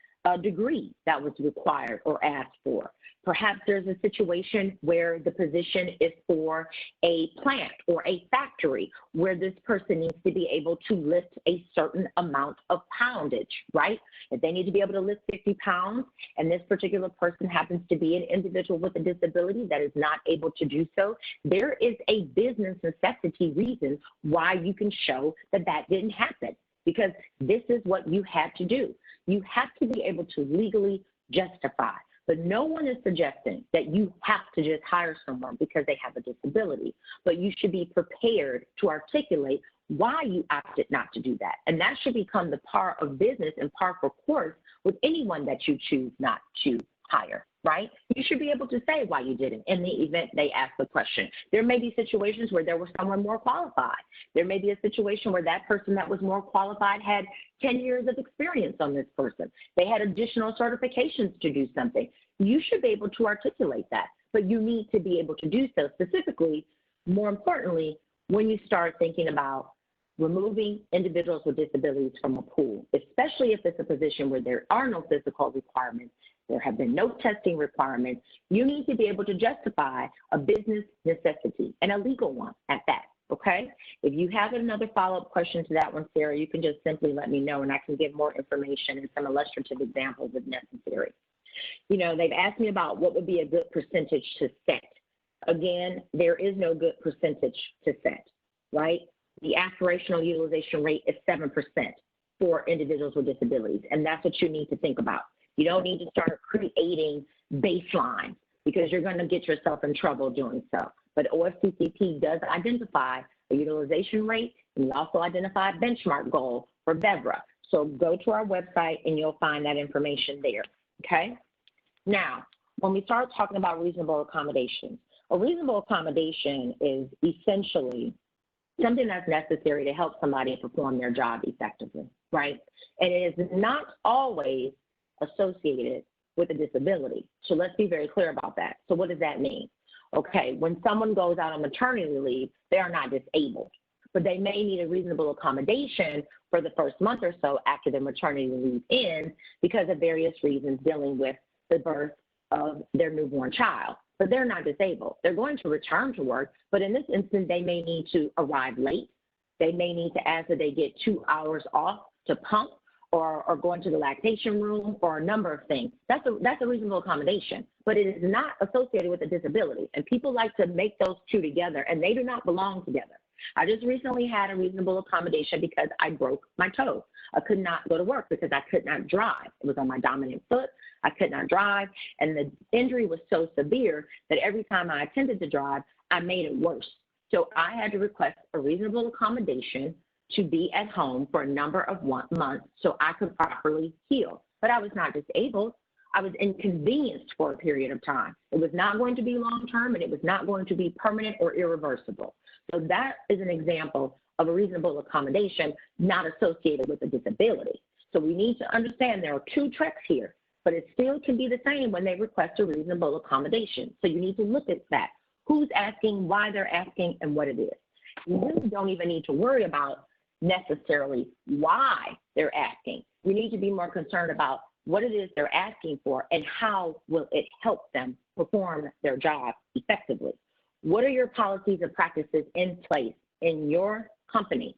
degree that was required or asked for. Perhaps there's a situation where the position is for a plant or a factory where this person needs to be able to lift a certain amount of poundage, right? If they need to be able to lift 50 pounds and this particular person happens to be an individual with a disability that is not able to do so, there is a business necessity reason why you can show that that didn't happen, because this is what you had to do. You have to be able to legally justify. But no one is suggesting that you have to just hire someone because they have a disability, but you should be prepared to articulate why you opted not to do that. And that should become the par of business and par for course with anyone that you choose not to hire, right? You should be able to say why you didn't in the event they ask the question. There may be situations where there was someone more qualified. There may be a situation where that person that was more qualified had 10 years of experience on this person. They had additional certifications to do something. You should be able to articulate that, but you need to be able to do so specifically, more importantly, when you start thinking about removing individuals with disabilities from a pool, especially if it's a position where there are no physical requirements, there have been no testing requirements, you need to be able to justify a business necessity and a legal one at that, okay? If you have another follow-up question to that one, Sarah, you can just simply let me know and I can give more information and some illustrative examples if necessary. You know, they've asked me about what would be a good percentage to set. Again, there is no good percentage to set, right? The aspirational utilization rate is 7% for individuals with disabilities, and that's what you need to think about. You don't need to start creating baselines because you're going to get yourself in trouble doing so. But OFCCP does identify a utilization rate, and we also identify a benchmark goal for BEVRA. So go to our website and you'll find that information there, okay? Now, when we start talking about reasonable accommodations, a reasonable accommodation is essentially something that's necessary to help somebody perform their job effectively, right? And it is not always associated with a disability. So let's be very clear about that. So what does that mean? Okay, when someone goes out on maternity leave, they are not disabled, but they may need a reasonable accommodation for the first month or so after their maternity leave ends because of various reasons dealing with the birth of their newborn child. But they're not disabled. They're going to return to work, but in this instance, they may need to arrive late. They may need to ask that they get 2 hours off to pump or go into the lactation room or a number of things. That's a reasonable accommodation, but it is not associated with a disability. And people like to make those two together, and they do not belong together. I just recently had a reasonable accommodation because I broke my toe. I could not go to work because I could not drive. It was on my dominant foot. I could not drive, and the injury was so severe that every time I attempted to drive, I made it worse. So I had to request a reasonable accommodation to be at home for a number of months so I could properly heal. But I was not disabled. I was inconvenienced for a period of time. It was not going to be long-term, and it was not going to be permanent or irreversible. So that is an example of a reasonable accommodation not associated with a disability. So we need to understand there are two tracks here, but it still can be the same when they request a reasonable accommodation. So you need to look at that. Who's asking, why they're asking, and what it is. You really don't even need to worry about necessarily why they're asking. You need to be more concerned about what it is they're asking for and how will it help them perform their job effectively. What are your policies and practices in place in your company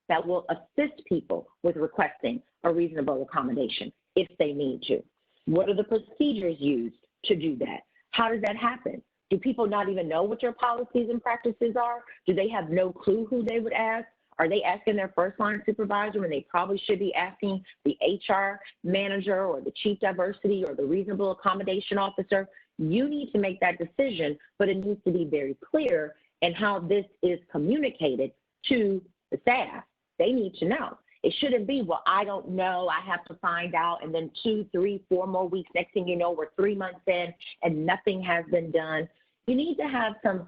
that will assist people with requesting a reasonable accommodation if they need to? What are the procedures used to do that? How does that happen? Do people not even know what your policies and practices are? Do they have no clue who they would ask? Are they asking their first line supervisor when they probably should be asking the HR manager or the chief diversity or the reasonable accommodation officer? You need to make that decision, but it needs to be very clear in how this is communicated to the staff. They need to know. It shouldn't be, well, I don't know, I have to find out, and then 2, 3, 4 more weeks, next thing you know, we're 3 months in and nothing has been done. You need to have some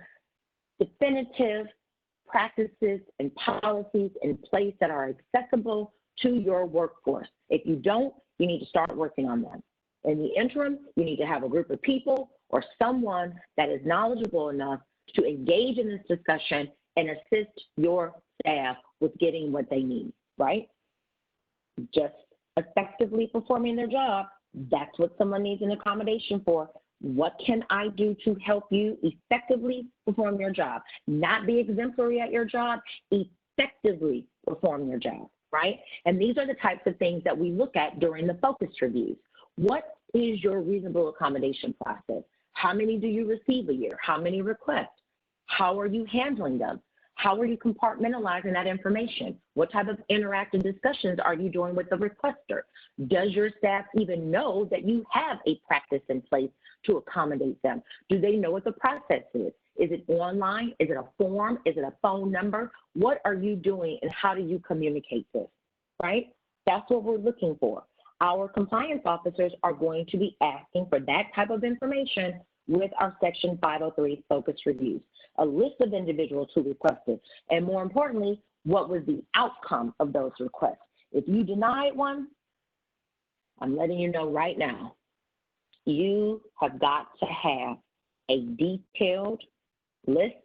definitive practices and policies in place that are accessible to your workforce. If you don't, you need to start working on them. In the interim, you need to have a group of people or someone that is knowledgeable enough to engage in this discussion and assist your staff with getting what they need, right? Just effectively performing their job, that's what someone needs an accommodation for. What can I do to help you effectively perform your job? Not be exemplary at your job, effectively perform your job, right? And these are the types of things that we look at during the focus reviews. What is your reasonable accommodation process? How many do you receive a year? How many requests? How are you handling them? How are you compartmentalizing that information? What type of interactive discussions are you doing with the requester? Does your staff even know that you have a practice in place to accommodate them? Do they know what the process is? Is it online? Is it a form? Is it a phone number? What are you doing and how do you communicate this, right? That's what we're looking for. Our compliance officers are going to be asking for that type of information with our Section 503 focus reviews, a list of individuals who requested, and more importantly, what was the outcome of those requests. If you denied one, I'm letting you know right now, you have got to have a detailed list,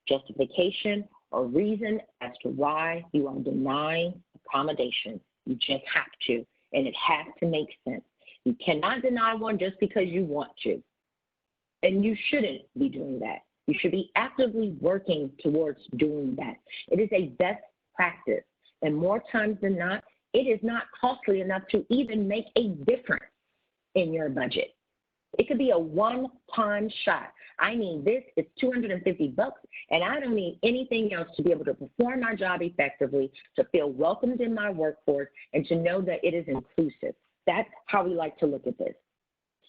justification, or reason as to why you are denying accommodation. You just have to, and it has to make sense. You cannot deny one just because you want to, and you shouldn't be doing that. You should be actively working towards doing that. It is a best practice, and more times than not, it is not costly enough to even make a difference in your budget. It could be a one-time shot. I mean, this is $250, and I don't need anything else to be able to perform my job effectively, to feel welcomed in my workforce, and to know that it is inclusive. That's how we like to look at this.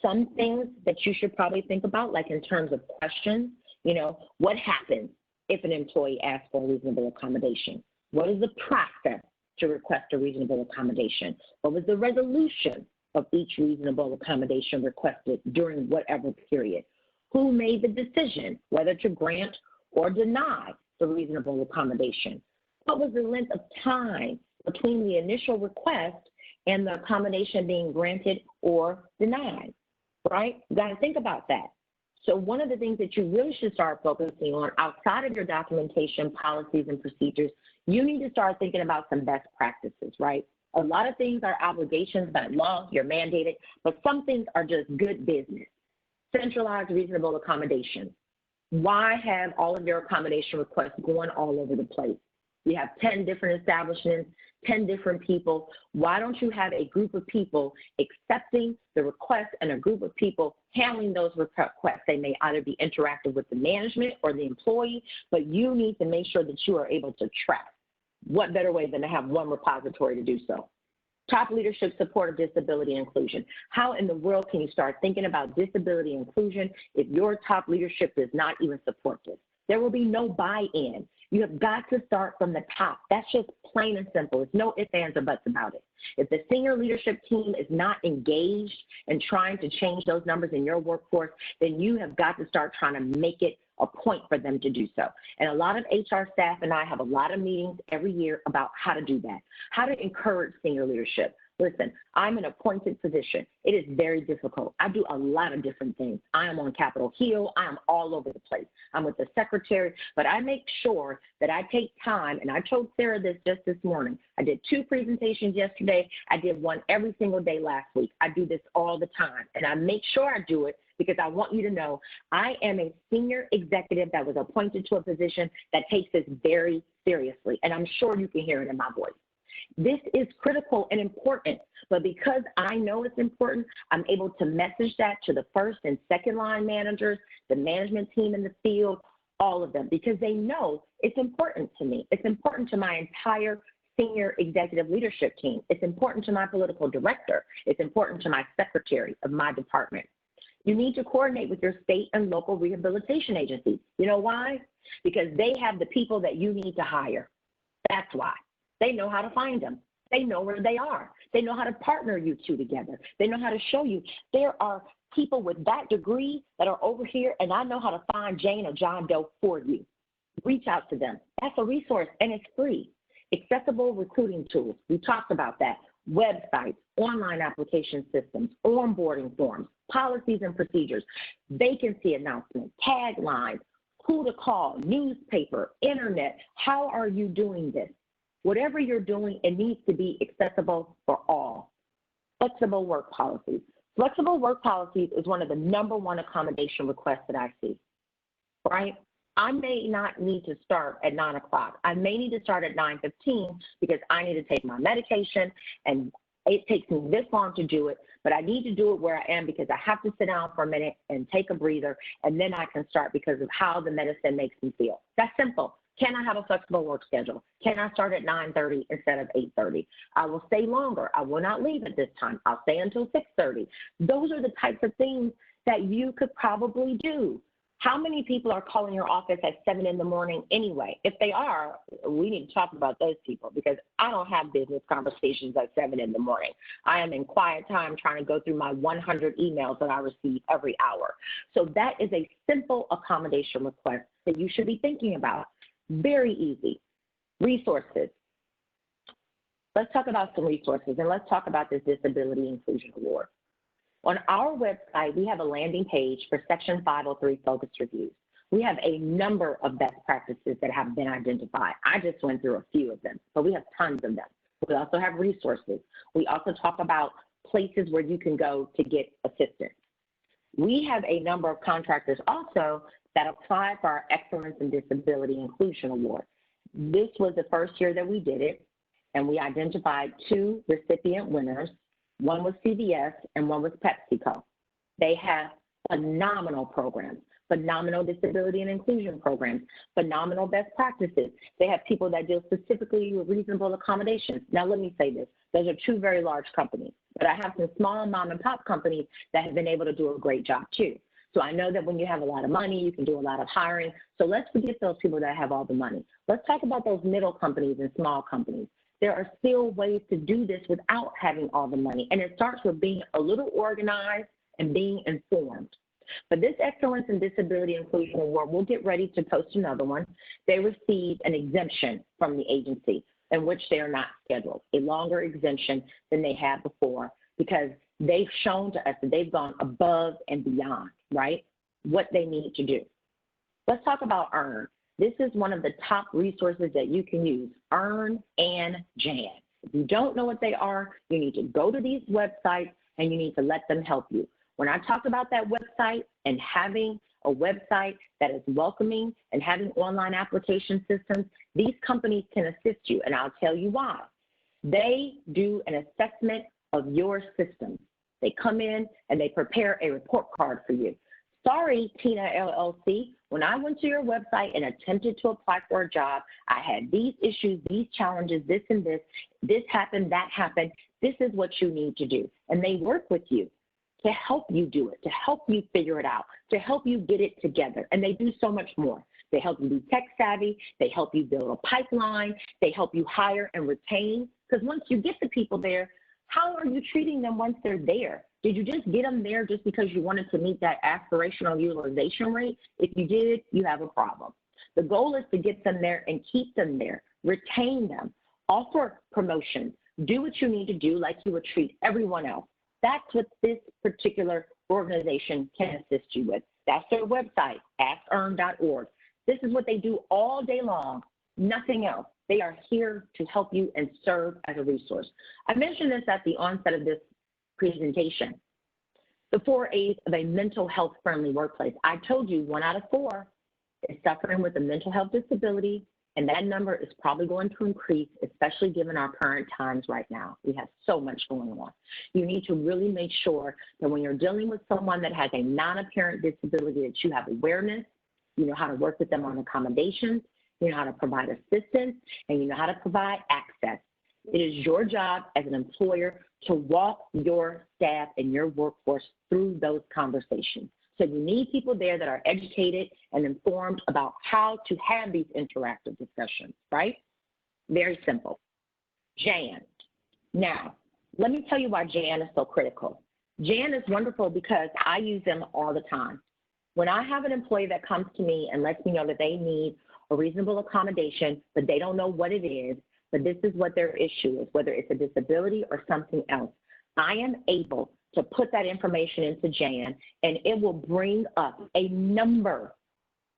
Some things that you should probably think about, like in terms of questions, you know, what happens if an employee asks for a reasonable accommodation? What is the process to request a reasonable accommodation? What was the resolution of each reasonable accommodation requested during whatever period? Who made the decision whether to grant or deny the reasonable accommodation? What was the length of time between the initial request and the accommodation being granted or denied, right? You gotta think about that. So one of the things that you really should start focusing on outside of your documentation, policies, and procedures, you need to start thinking about some best practices, right? A lot of things are obligations by law, you're mandated, but some things are just good business. Centralized reasonable accommodation. Why have all of your accommodation requests going all over the place? You have 10 different establishments, 10 different people. Why don't you have a group of people accepting the request and a group of people handling those requests? They may either be interactive with the management or the employee, but you need to make sure that you are able to track. What better way than to have one repository to do so? Top leadership support of disability inclusion. How in the world can you start thinking about disability inclusion if your top leadership does not even support this? There will be no buy-in. You have got to start from the top. That's just plain and simple. There's no ifs, ands, or buts about it. If the senior leadership team is not engaged in trying to change those numbers in your workforce, then you have got to start trying to make it a point for them to do so. And a lot of HR staff and I have a lot of meetings every year about how to do that, how to encourage senior leadership. Listen, I'm an appointed position. It is very difficult. I do a lot of different things. I am on Capitol Hill. I am all over the place. I'm with the secretary, but I make sure that I take time, and I told Sarah this just this morning. I did 2 presentations yesterday. I did one every single day last week. I do this all the time, and I make sure I do it because I want you to know I am a senior executive that was appointed to a position that takes this very seriously, and I'm sure you can hear it in my voice. This is critical and important, but because I know it's important, I'm able to message that to the first and second line managers, the management team in the field, all of them, because they know it's important to me. It's important to my entire senior executive leadership team. It's important to my political director. It's important to my secretary of my department. You need to coordinate with your state and local rehabilitation agencies. You know why? Because they have the people that you need to hire. That's why. They know how to find them. They know where they are. They know how to partner you two together. They know how to show you. There are people with that degree that are over here, and I know how to find Jane or John Doe for you. Reach out to them. That's a resource, and it's free. Accessible recruiting tools. We talked about that. Websites, online application systems, onboarding forms, policies and procedures, vacancy announcements, taglines, who to call, newspaper, internet. How are you doing this? Whatever you're doing, it needs to be accessible for all. Flexible work policies. Flexible work policies is one of the #1 accommodation requests that I see, right? I may not need to start at 9 o'clock. I may need to start at 9:15 because I need to take my medication and it takes me this long to do it, but I need to do it where I am because I have to sit down for a minute and take a breather, and then I can start because of how the medicine makes me feel. That's simple. Can I have a flexible work schedule? Can I start at 9:30 instead of 8:30? I will stay longer. I will not leave at this time. I'll stay until 6:30. Those are the types of things that you could probably do. How many people are calling your office at 7 in the morning anyway? If they are, we need to talk about those people, because I don't have business conversations at 7 in the morning. I am in quiet time trying to go through my 100 emails that I receive every hour. So that is a simple accommodation request that you should be thinking about. Very easy. Resources. Let's talk about some resources, and let's talk about this Disability Inclusion Award. On our website, we have a landing page for Section 503 focus reviews. We have a number of best practices that have been identified. I just went through a few of them, but we have tons of them. We also have resources. We also talk about places where you can go to get assistance. We have a number of contractors also that applied for our Excellence in Disability Inclusion Award. This was the first year that we did it, and we identified 2 recipient winners. One was CVS and one was PepsiCo. They have phenomenal programs, phenomenal disability and inclusion programs, phenomenal best practices. They have people that deal specifically with reasonable accommodations. Now, let me say this. Those are 2 very large companies, but I have some small mom and pop companies that have been able to do a great job too. So I know that when you have a lot of money, you can do a lot of hiring. So let's forget those people that have all the money. Let's talk about those middle companies and small companies. There are still ways to do this without having all the money. And it starts with being a little organized and being informed. But this Excellence in Disability Inclusion Award, we'll get ready to post another one. They received an exemption from the agency in which they are not scheduled, a longer exemption than they had before, because they've shown to us that they've gone above and beyond, right, what they need to do. Let's talk about EARN. This is one of the top resources that you can use, EARN and JAN. If you don't know what they are, you need to go to these websites and you need to let them help you. When I talk about that website and having a website that is welcoming and having online application systems, these companies can assist you, and I'll tell you why. They do an assessment of your systems. They come in and they prepare a report card for you. Sorry, Tina LLC, when I went to your website and attempted to apply for a job, I had these issues, these challenges, this and this happened, that happened. This is what you need to do. And they work with you to help you do it, to help you figure it out, to help you get it together. And they do so much more. They help you be tech savvy. They help you build a pipeline. They help you hire and retain. Because once you get the people there, how are you treating them once they're there? Did you just get them there just because you wanted to meet that aspirational utilization rate? If you did, you have a problem. The goal is to get them there and keep them there, retain them, offer promotions, do what you need to do like you would treat everyone else. That's what this particular organization can assist you with. That's their website, askearn.org. This is what they do all day long, nothing else. They are here to help you and serve as a resource. I mentioned this at the onset of this presentation. The 4 A's of a mental health friendly workplace. I told you 1 out of 4 is suffering with a mental health disability, and that number is probably going to increase, especially given our current times right now. We have so much going on. You need to really make sure that when you're dealing with someone that has a non-apparent disability, that you have awareness, you know how to work with them on accommodations, you know how to provide assistance, and you know how to provide access. It is your job as an employer to walk your staff and your workforce through those conversations. So you need people there that are educated and informed about how to have these interactive discussions, right? Very simple. JAN. Now, let me tell you why JAN is so critical. JAN is wonderful because I use them all the time. When I have an employee that comes to me and lets me know that they need a reasonable accommodation, but they don't know what it is, but this is what their issue is, whether it's a disability or something else, I am able to put that information into JAN, and it will bring up a number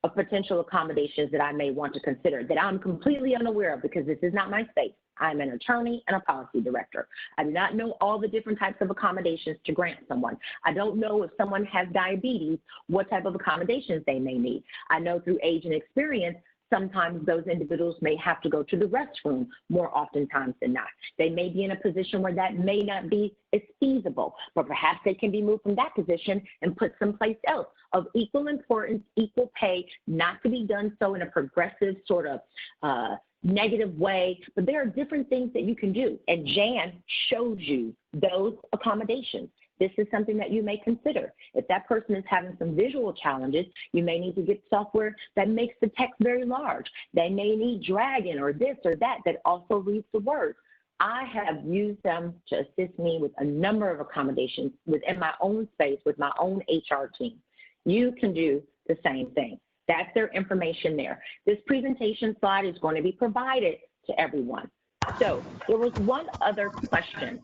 of potential accommodations that I may want to consider that I'm completely unaware of because this is not my space. I'm an attorney and a policy director. I do not know all the different types of accommodations to grant someone. I don't know if someone has diabetes, what type of accommodations they may need. I know through age and experience, sometimes those individuals may have to go to the restroom more oftentimes than not. They may be in a position where that may not be as feasible, but perhaps they can be moved from that position and put someplace else of equal importance, equal pay, not to be done so in a progressive sort of negative way, but there are different things that you can do, and JAN shows you those accommodations. this is something that you may consider. If that person is having some visual challenges, you may need to get software that makes the text very large. They may need Dragon or this or that also reads the words. I have used them to assist me with a number of accommodations within my own space with my own HR team. You can do the same thing. That's their information there. This presentation slide is going to be provided to everyone. So there was one other question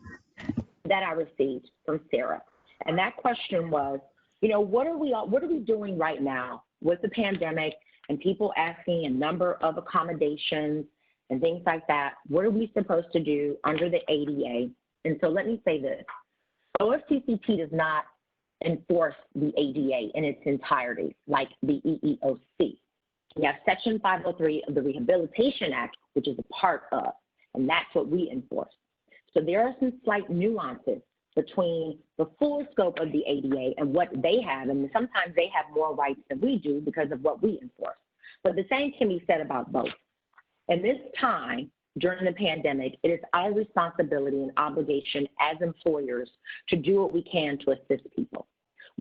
that I received from Sarah, and that question was, you know, what are we doing right now with the pandemic and people asking a number of accommodations and things like that? What are we supposed to do under the ADA? And so let me say this. OFCCP does not enforce the ADA in its entirety like the EEOC. We have Section 503 of the Rehabilitation Act, which is a part of, and that's what we enforce. So there are some slight nuances between the full scope of the ADA and what they have, and sometimes they have more rights than we do because of what we enforce. But the same can be said about both. In this time, during the pandemic, it is our responsibility and obligation as employers to do what we can to assist people.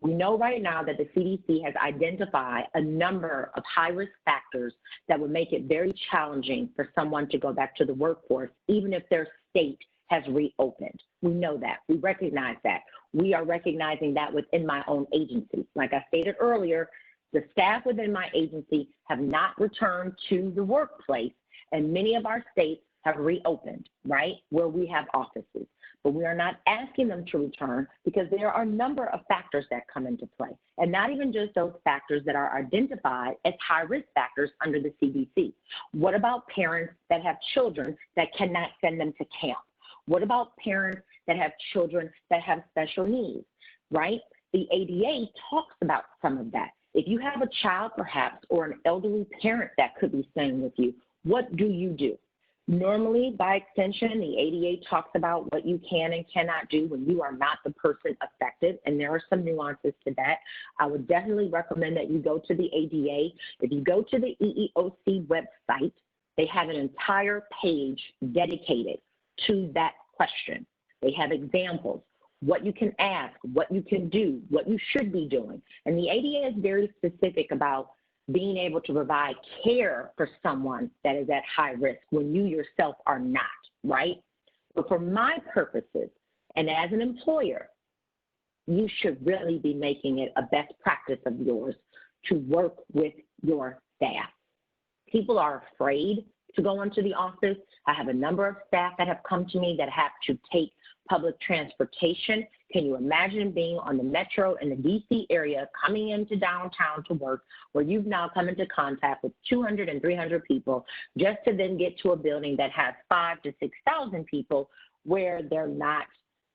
We know right now that the CDC has identified a number of high-risk factors that would make it very challenging for someone to go back to the workforce, even if their state has reopened. We know that. We recognize that. We are recognizing that within my own agency. Like I stated earlier, the staff within my agency have not returned to the workplace, and many of our states have reopened, right, where we have offices. But we are not asking them to return because there are a number of factors that come into play, and not even just those factors that are identified as high-risk factors under the CDC. What about parents that have children that cannot send them to camp? What about parents that have children that have special needs, right? The ADA talks about some of that. If you have a child, perhaps, or an elderly parent that could be staying with you, what do you do? Normally, by extension, the ADA talks about what you can and cannot do when you are not the person affected, and there are some nuances to that. I would definitely recommend that you go to the ADA. If you go to the EEOC website, they have an entire page dedicated to that question. They have examples, what you can ask, what you can do, what you should be doing. And the ADA is very specific about being able to provide care for someone that is at high risk when you yourself are not, right? But for my purposes, and as an employer, you should really be making it a best practice of yours to work with your staff. People are afraid to go into the office. I have a number of staff that have come to me that have to take public transportation. Can you imagine being on the metro in the DC area, coming into downtown to work, where you've now come into contact with 200 and 300 people, just to then get to a building that has 5,000 to 6,000 people where they're not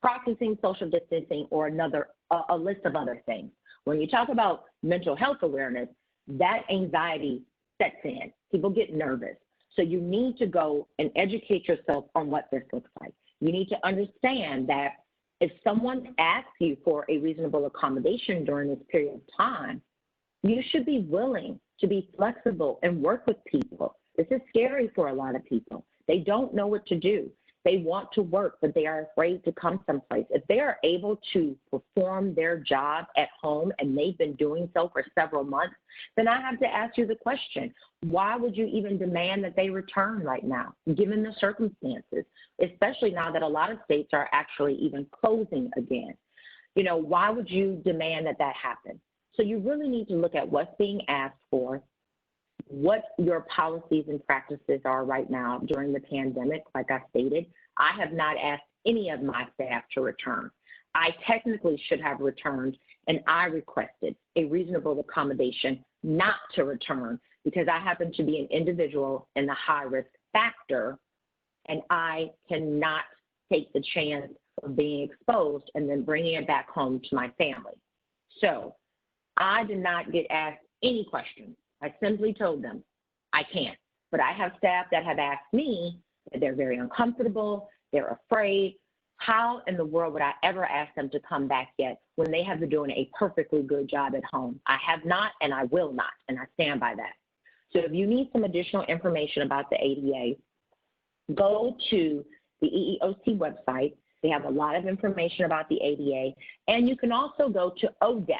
practicing social distancing or a list of other things. When you talk about mental health awareness, that anxiety sets in. People get nervous. So you need to go and educate yourself on what this looks like. You need to understand that if someone asks you for a reasonable accommodation during this period of time, you should be willing to be flexible and work with people. This is scary for a lot of people. They don't know what to do. They want to work, but they are afraid to come someplace. If they are able to perform their job at home, and they've been doing so for several months, then I have to ask you the question, why would you even demand that they return right now, given the circumstances, especially now that a lot of states are actually even closing again? You know, why would you demand that that happen? So you really need to look at what's being asked for, what your policies and practices are right now during the pandemic. Like I stated, I have not asked any of my staff to return. I technically should have returned, and I requested a reasonable accommodation not to return because I happen to be an individual in the high-risk factor, and I cannot take the chance of being exposed and then bringing it back home to my family. So I did not get asked any questions. I simply told them, I can't. But I have staff that have asked me that they're very uncomfortable, they're afraid. How in the world would I ever ask them to come back yet when they have been doing a perfectly good job at home? I have not, and I will not, and I stand by that. So if you need some additional information about the ADA, go to the EEOC website. They have a lot of information about the ADA. And you can also go to ODEP.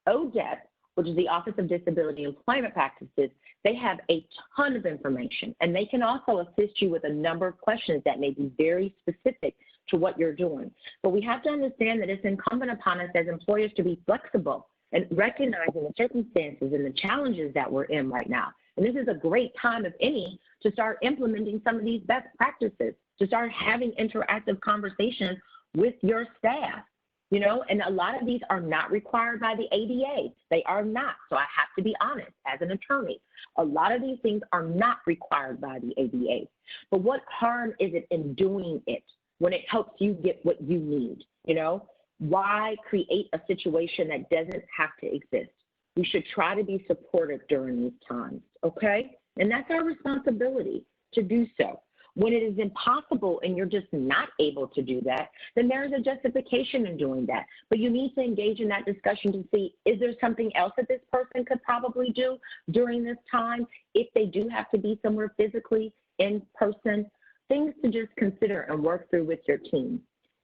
ODEP, which is the Office of Disability Employment Practices, they have a ton of information, and they can also assist you with a number of questions that may be very specific to what you're doing. But we have to understand that it's incumbent upon us as employers to be flexible and recognizing the circumstances and the challenges that we're in right now. And this is a great time, if any, to start implementing some of these best practices, to start having interactive conversations with your staff, you know, and a lot of these are not required by the ADA. They are not. So I have to be honest as an attorney. A lot of these things are not required by the ADA. But what harm is it in doing it when it helps you get what you need? You know, why create a situation that doesn't have to exist? We should try to be supportive during these times, okay? And that's our responsibility to do so. When it is impossible and you're just not able to do that, then there is a justification in doing that. But you need to engage in that discussion to see, is there something else that this person could probably do during this time if they do have to be somewhere physically in person? Things to just consider and work through with your team.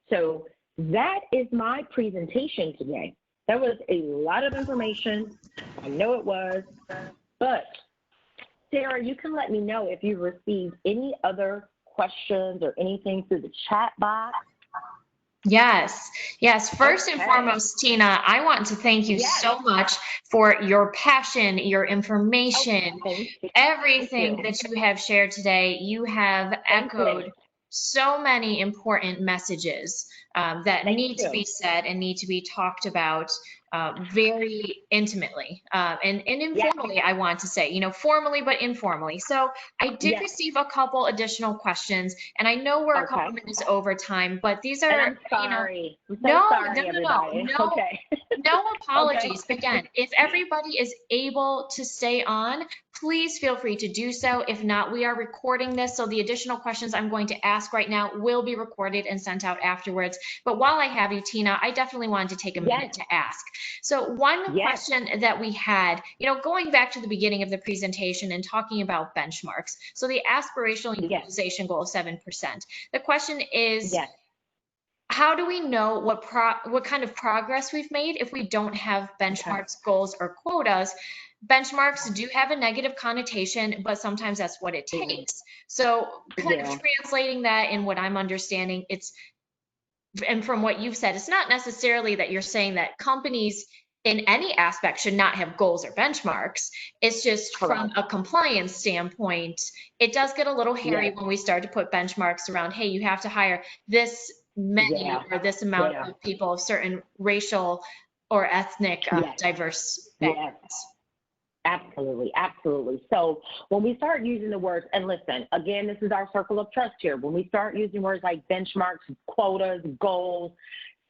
So that is my presentation today. That was a lot of information. I know it was, but Sarah, you can let me know if you received any other questions or anything through the chat box. Yes. First and foremost, Tina, I want to thank you so much for your passion, your information, everything that you have shared today. You have echoed so many important messages that need to be said and need to be talked about very intimately and informally, I want to say, you know, formally but informally. So I did receive a couple additional questions, and I know we're a couple minutes over time, but these are, I'm sorry. You know, no apologies. Okay. Again, if everybody is able to stay on, please feel free to do so. If not, we are recording this, so the additional questions I'm going to ask right now will be recorded and sent out afterwards. But while I have you, Tina, I definitely wanted to take a minute to ask. So one question that we had, you know, going back to the beginning of the presentation and talking about benchmarks. So the aspirational utilization goal of 7%. The question is, how do we know what kind of progress we've made if we don't have benchmarks, goals, or quotas? Benchmarks do have a negative connotation, but sometimes that's what it takes. So kind of translating that in what I'm understanding, and from what you've said, it's not necessarily that you're saying that companies in any aspect should not have goals or benchmarks. It's just from a compliance standpoint, it does get a little hairy when we start to put benchmarks around, hey, you have to hire this many or this amount of people of certain racial or ethnic diverse backgrounds. Absolutely, absolutely. So when we start using the words, and listen, again, this is our circle of trust here. When we start using words like benchmarks, quotas, goals,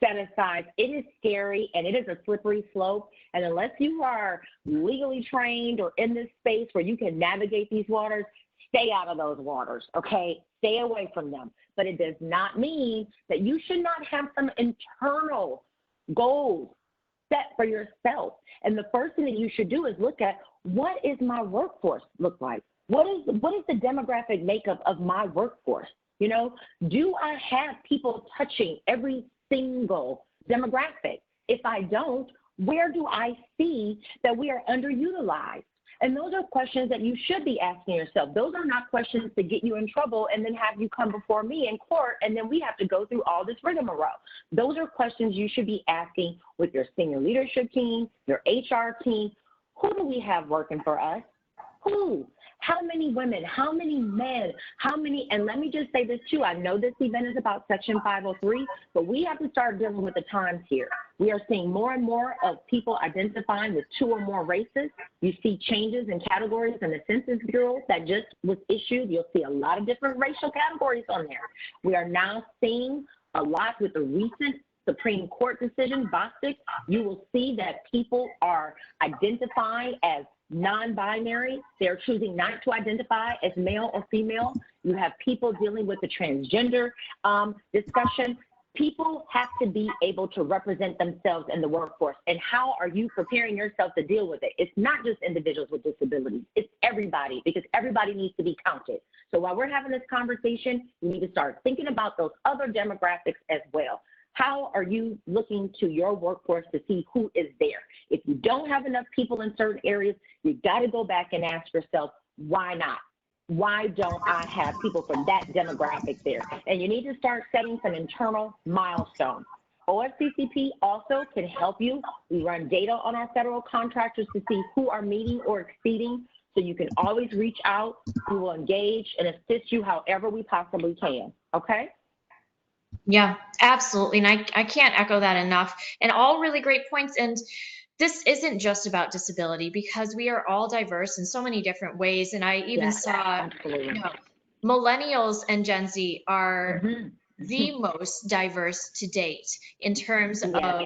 set aside, it is scary and it is a slippery slope. And unless you are legally trained or in this space where you can navigate these waters, stay out of those waters, okay? Stay away from them. But it does not mean that you should not have some internal goals set for yourself. And the first thing that you should do is look at, what is my workforce look like? What is the demographic makeup of my workforce? You know, do I have people touching every single demographic? If I don't, where do I see that we are underutilized? And those are questions that you should be asking yourself. Those are not questions to get you in trouble and then have you come before me in court and then we have to go through all this rigmarole. Those are questions you should be asking with your senior leadership team, your HR team. Who do we have working for us? Who? How many women? How many men? How many? And let me just say this too. I know this event is about Section 503, but we have to start dealing with the times here. We are seeing more and more of people identifying with 2 or more races. You see changes in categories in the Census Bureau that just was issued. You'll see a lot of different racial categories on there. We are now seeing a lot with the recent Supreme Court decision, Bostic. You will see that people are identifying as non-binary. They're choosing not to identify as male or female. You have people dealing with the transgender discussion. People have to be able to represent themselves in the workforce. And how are you preparing yourself to deal with it? It's not just individuals with disabilities. It's everybody, because everybody needs to be counted. So while we're having this conversation, you need to start thinking about those other demographics as well. How are you looking to your workforce to see who is there? If you don't have enough people in certain areas, you got to go back and ask yourself, why not? Why don't I have people from that demographic there? And you need to start setting some internal milestones. OFCCP also can help you. We run data on our federal contractors to see who are meeting or exceeding, so you can always reach out. We will engage and assist you however we possibly can, okay? Yeah, absolutely. And I can't echo that enough. And all really great points. And this isn't just about disability, because we are all diverse in so many different ways. And I even saw, absolutely. Millennials and Gen Z are the most diverse to date in terms of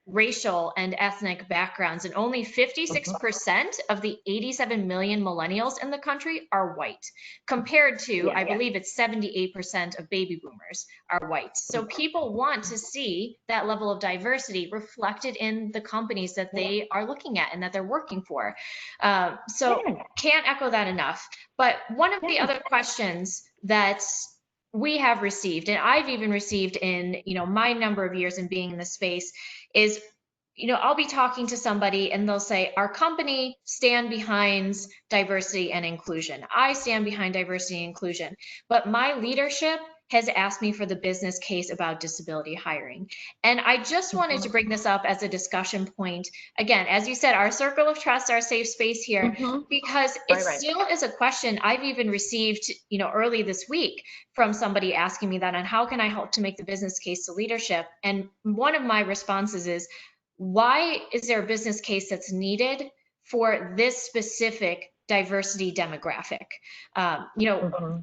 racial and ethnic backgrounds, and only 56% of the 87 million millennials in the country are white, compared to, I believe it's 78% of baby boomers are white. So people want to see that level of diversity reflected in the companies that they are looking at and that they're working for. So can't echo that enough. But one of the other questions that we have received, and I've even received in, my number of years in being in the space, is, I'll be talking to somebody and they'll say, our company stand behind diversity and inclusion. I stand behind diversity and inclusion, but my leadership has asked me for the business case about disability hiring. And I just wanted to bring this up as a discussion point. Again, as you said, our circle of trust, our safe space here, because it still is a question I've even received, early this week from somebody asking me that on how can I help to make the business case to leadership? And one of my responses is, why is there a business case that's needed for this specific diversity demographic?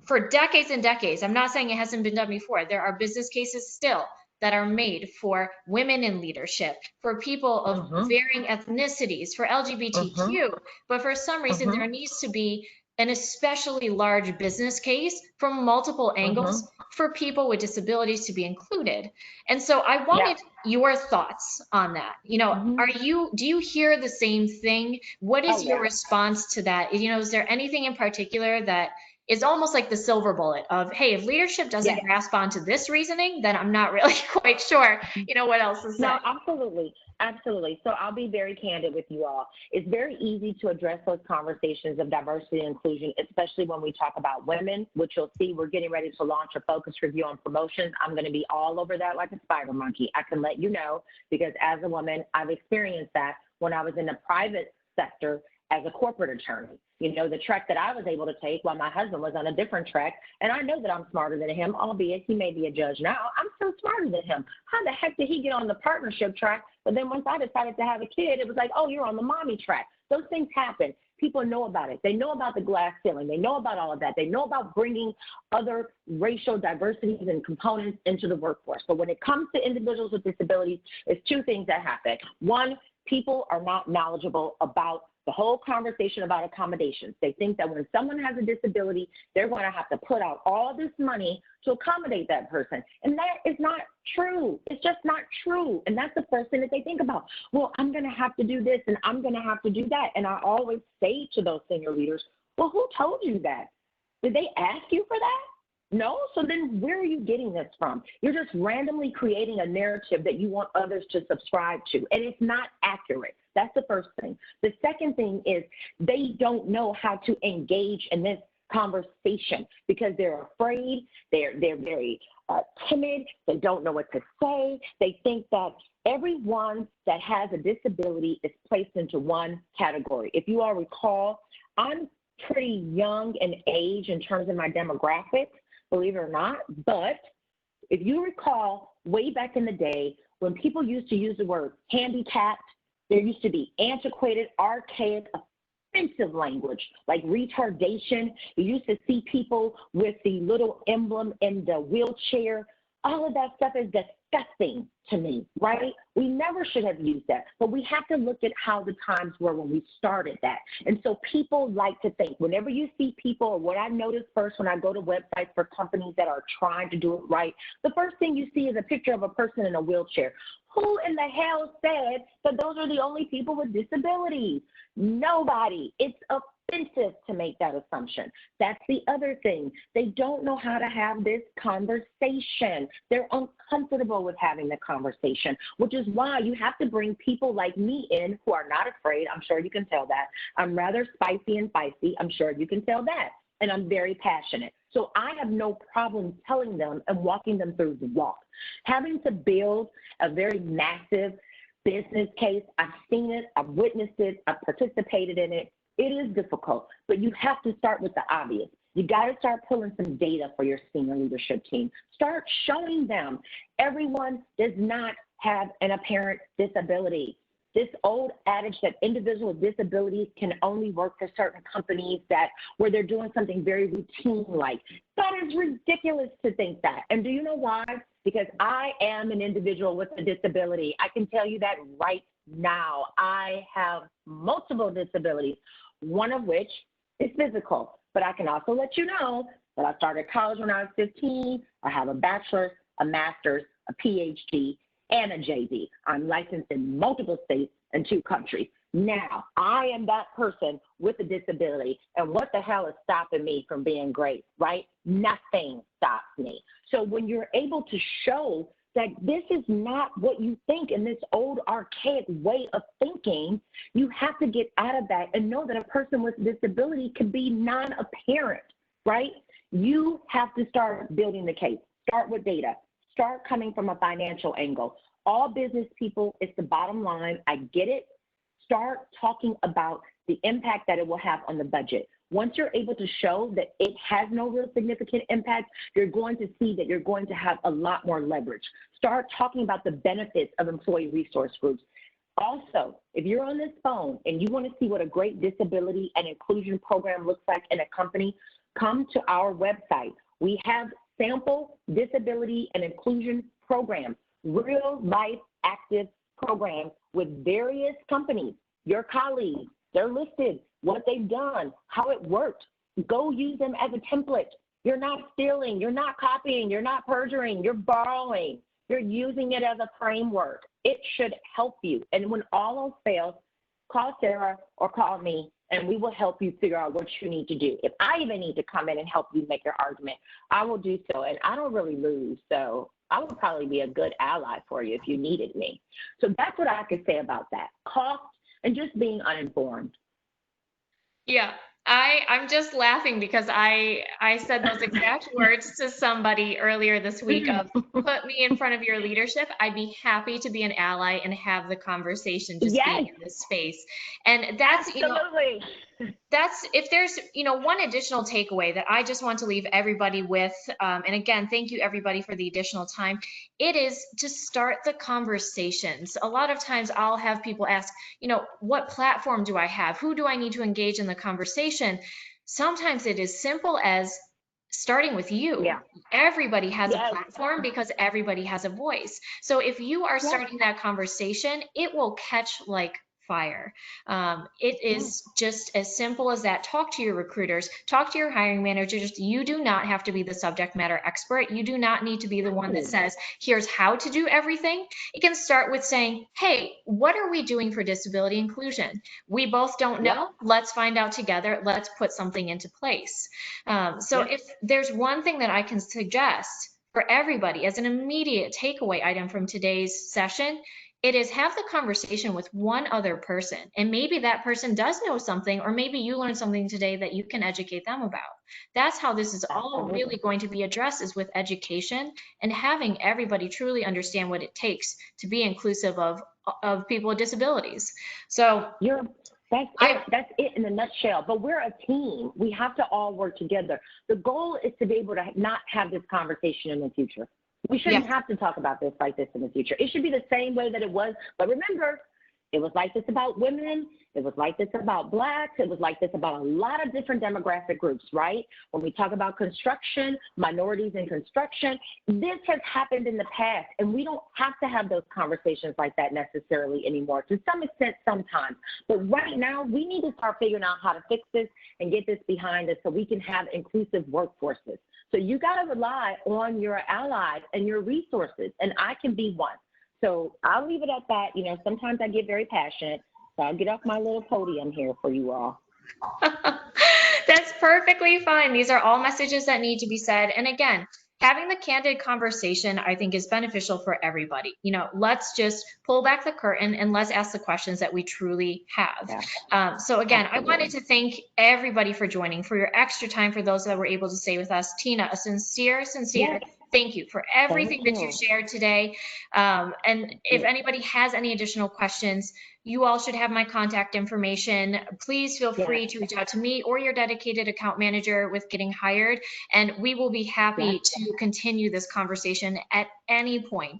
For decades and decades, I'm not saying it hasn't been done before, there are business cases still that are made for women in leadership, for people of varying ethnicities, for LGBTQ, but for some reason there needs to be an especially large business case from multiple angles for people with disabilities to be included. And so I wanted your thoughts on that. Do you hear the same thing? What is your response to that? Is there anything in particular that is almost like the silver bullet of, hey, if leadership doesn't grasp onto this reasoning, then I'm not really quite sure, what else to say. No, absolutely. Absolutely. So I'll be very candid with you all. It's very easy to address those conversations of diversity and inclusion, especially when we talk about women, which you'll see we're getting ready to launch a focus review on promotions. I'm going to be all over that like a spider monkey. I can let you know, because as a woman, I've experienced that when I was in the private sector as a corporate attorney. The track that I was able to take while my husband was on a different track. And I know that I'm smarter than him, albeit he may be a judge now. I'm still smarter than him. How the heck did he get on the partnership track? But then once I decided to have a kid, it was like, oh, you're on the mommy track. Those things happen. People know about it. They know about the glass ceiling. They know about all of that. They know about bringing other racial diversities and components into the workforce. But when it comes to individuals with disabilities, it's two things that happen. One, people are not knowledgeable about the whole conversation about accommodations. They think that when someone has a disability, they're going to have to put out all this money to accommodate that person. And that is not true. It's just not true. And that's the first thing that they think about. Well, I'm going to have to do this and I'm going to have to do that. And I always say to those senior leaders, well, who told you that? Did they ask you for that? No? So then where are you getting this from? You're just randomly creating a narrative that you want others to subscribe to, and it's not accurate. That's the first thing. The second thing is they don't know how to engage in this conversation because they're afraid, they're very timid, they don't know what to say. They think that everyone that has a disability is placed into one category. If you all recall, I'm pretty young in age in terms of my demographics, believe it or not, but if you recall way back in the day when people used to use the word handicapped, there used to be antiquated, archaic, offensive language like retardation. You used to see people with the little emblem in the wheelchair. All of that stuff is disgusting to me, right? We never should have used that, but we have to look at how the times were when we started that. And so people like to think, whenever you see people, or what I notice first when I go to websites for companies that are trying to do it right, the first thing you see is a picture of a person in a wheelchair. Who in the hell said that those are the only people with disabilities? Nobody. It's offensive to make that assumption. That's the other thing. They don't know how to have this conversation. They're uncomfortable with having the conversation, which is why you have to bring people like me in who are not afraid. I'm sure you can tell that. I'm rather spicy and feisty. I'm sure you can tell that. And I'm very passionate. So I have no problem telling them and walking them through the walk. Having to build a very massive business case, I've seen it, I've witnessed it, I've participated in it. It is difficult, but you have to start with the obvious. You got to start pulling some data for your senior leadership team. Start showing them everyone does not have an apparent disability. This old adage that individuals with disabilities can only work for certain companies where they're doing something very routine-like. That is ridiculous to think that. And do you know why? Because I am an individual with a disability. I can tell you that right now. I have multiple disabilities, one of which is physical. But I can also let you know that I started college when I was 15. I have a bachelor's, a master's, a PhD, and a JD. I'm licensed in multiple states and 2 countries. Now, I am that person with a disability, and what the hell is stopping me from being great, right? Nothing stops me. So when you're able to show that this is not what you think in this old archaic way of thinking, you have to get out of that and know that a person with a disability can be non-apparent, right? You have to start building the case. Start with data. Start coming from a financial angle. All business people, it's the bottom line. I get it. Start talking about the impact that it will have on the budget. Once you're able to show that it has no real significant impact, you're going to see that you're going to have a lot more leverage. Start talking about the benefits of employee resource groups. Also, if you're on this phone and you want to see what a great disability and inclusion program looks like in a company, come to our website. We have sample disability and inclusion programs, real life active programs with various companies, your colleagues. They're listed, what they've done, how it worked. Go use them as a template. You're not stealing, you're not copying, you're not perjuring, you're borrowing. You're using it as a framework. It should help you. And when all else fails, call Sarah or call me, and we will help you figure out what you need to do. If I even need to come in and help you make your argument, I will do so. And I don't really lose, so I would probably be a good ally for you if you needed me. So that's what I could say about that. Cost and just being uninformed. Yeah, I'm just laughing because I said those exact words to somebody earlier this week of put me in front of your leadership. I'd be happy to be an ally and have the conversation just being in this space. And that's, absolutely. That's, if there's, one additional takeaway that I just want to leave everybody with, and again, thank you everybody for the additional time, it is to start the conversations. A lot of times I'll have people ask, what platform do I have? Who do I need to engage in the conversation? Sometimes it is simple as starting with you. Yeah. Everybody has a platform because everybody has a voice. So if you are starting that conversation, it will catch like fire. It is just as simple as that. Talk to your recruiters, talk to your hiring managers. You do not have to be the subject matter expert. You do not need to be the one that says, here's how to do everything. It can start with saying, hey, what are we doing for disability inclusion? We both don't know. Let's find out together. Let's put something into place. So if there's one thing that I can suggest for everybody as an immediate takeaway item from today's session, it is have the conversation with one other person. And maybe that person does know something, or maybe you learned something today that you can educate them about. That's how this is all really going to be addressed, is with education and having everybody truly understand what it takes to be inclusive of people with disabilities. So that's it in a nutshell. But we're a team. We have to all work together. The goal is to be able to not have this conversation in the future. We shouldn't have to talk about this like this in the future. It should be the same way that it was. But remember, It was like this about women. It was like this about Blacks. It was like this about a lot of different demographic groups, right? When we talk about construction, minorities in construction, this has happened in the past, and we don't have to have those conversations like that necessarily anymore. To some extent, sometimes. But right now, we need to start figuring out how to fix this and get this behind us so we can have inclusive workforces. So you got to rely on your allies and your resources, and I can be one. So I'll leave it at that. You know, sometimes I get very passionate. So I'll get off my little podium here for you all. That's perfectly fine. These are all messages that need to be said. And again, having the candid conversation, I think, is beneficial for everybody. You know, let's just pull back the curtain and let's ask the questions that we truly have. Yeah. So again, Absolutely. I wanted to thank everybody for joining, for your extra time, for those that were able to stay with us. Tina, a sincere Yes. thank you for everything that you shared today. And if anybody has any additional questions, you all should have my contact information. Please feel free to reach out to me or your dedicated account manager with Getting Hired, and we will be happy to continue this conversation at any point.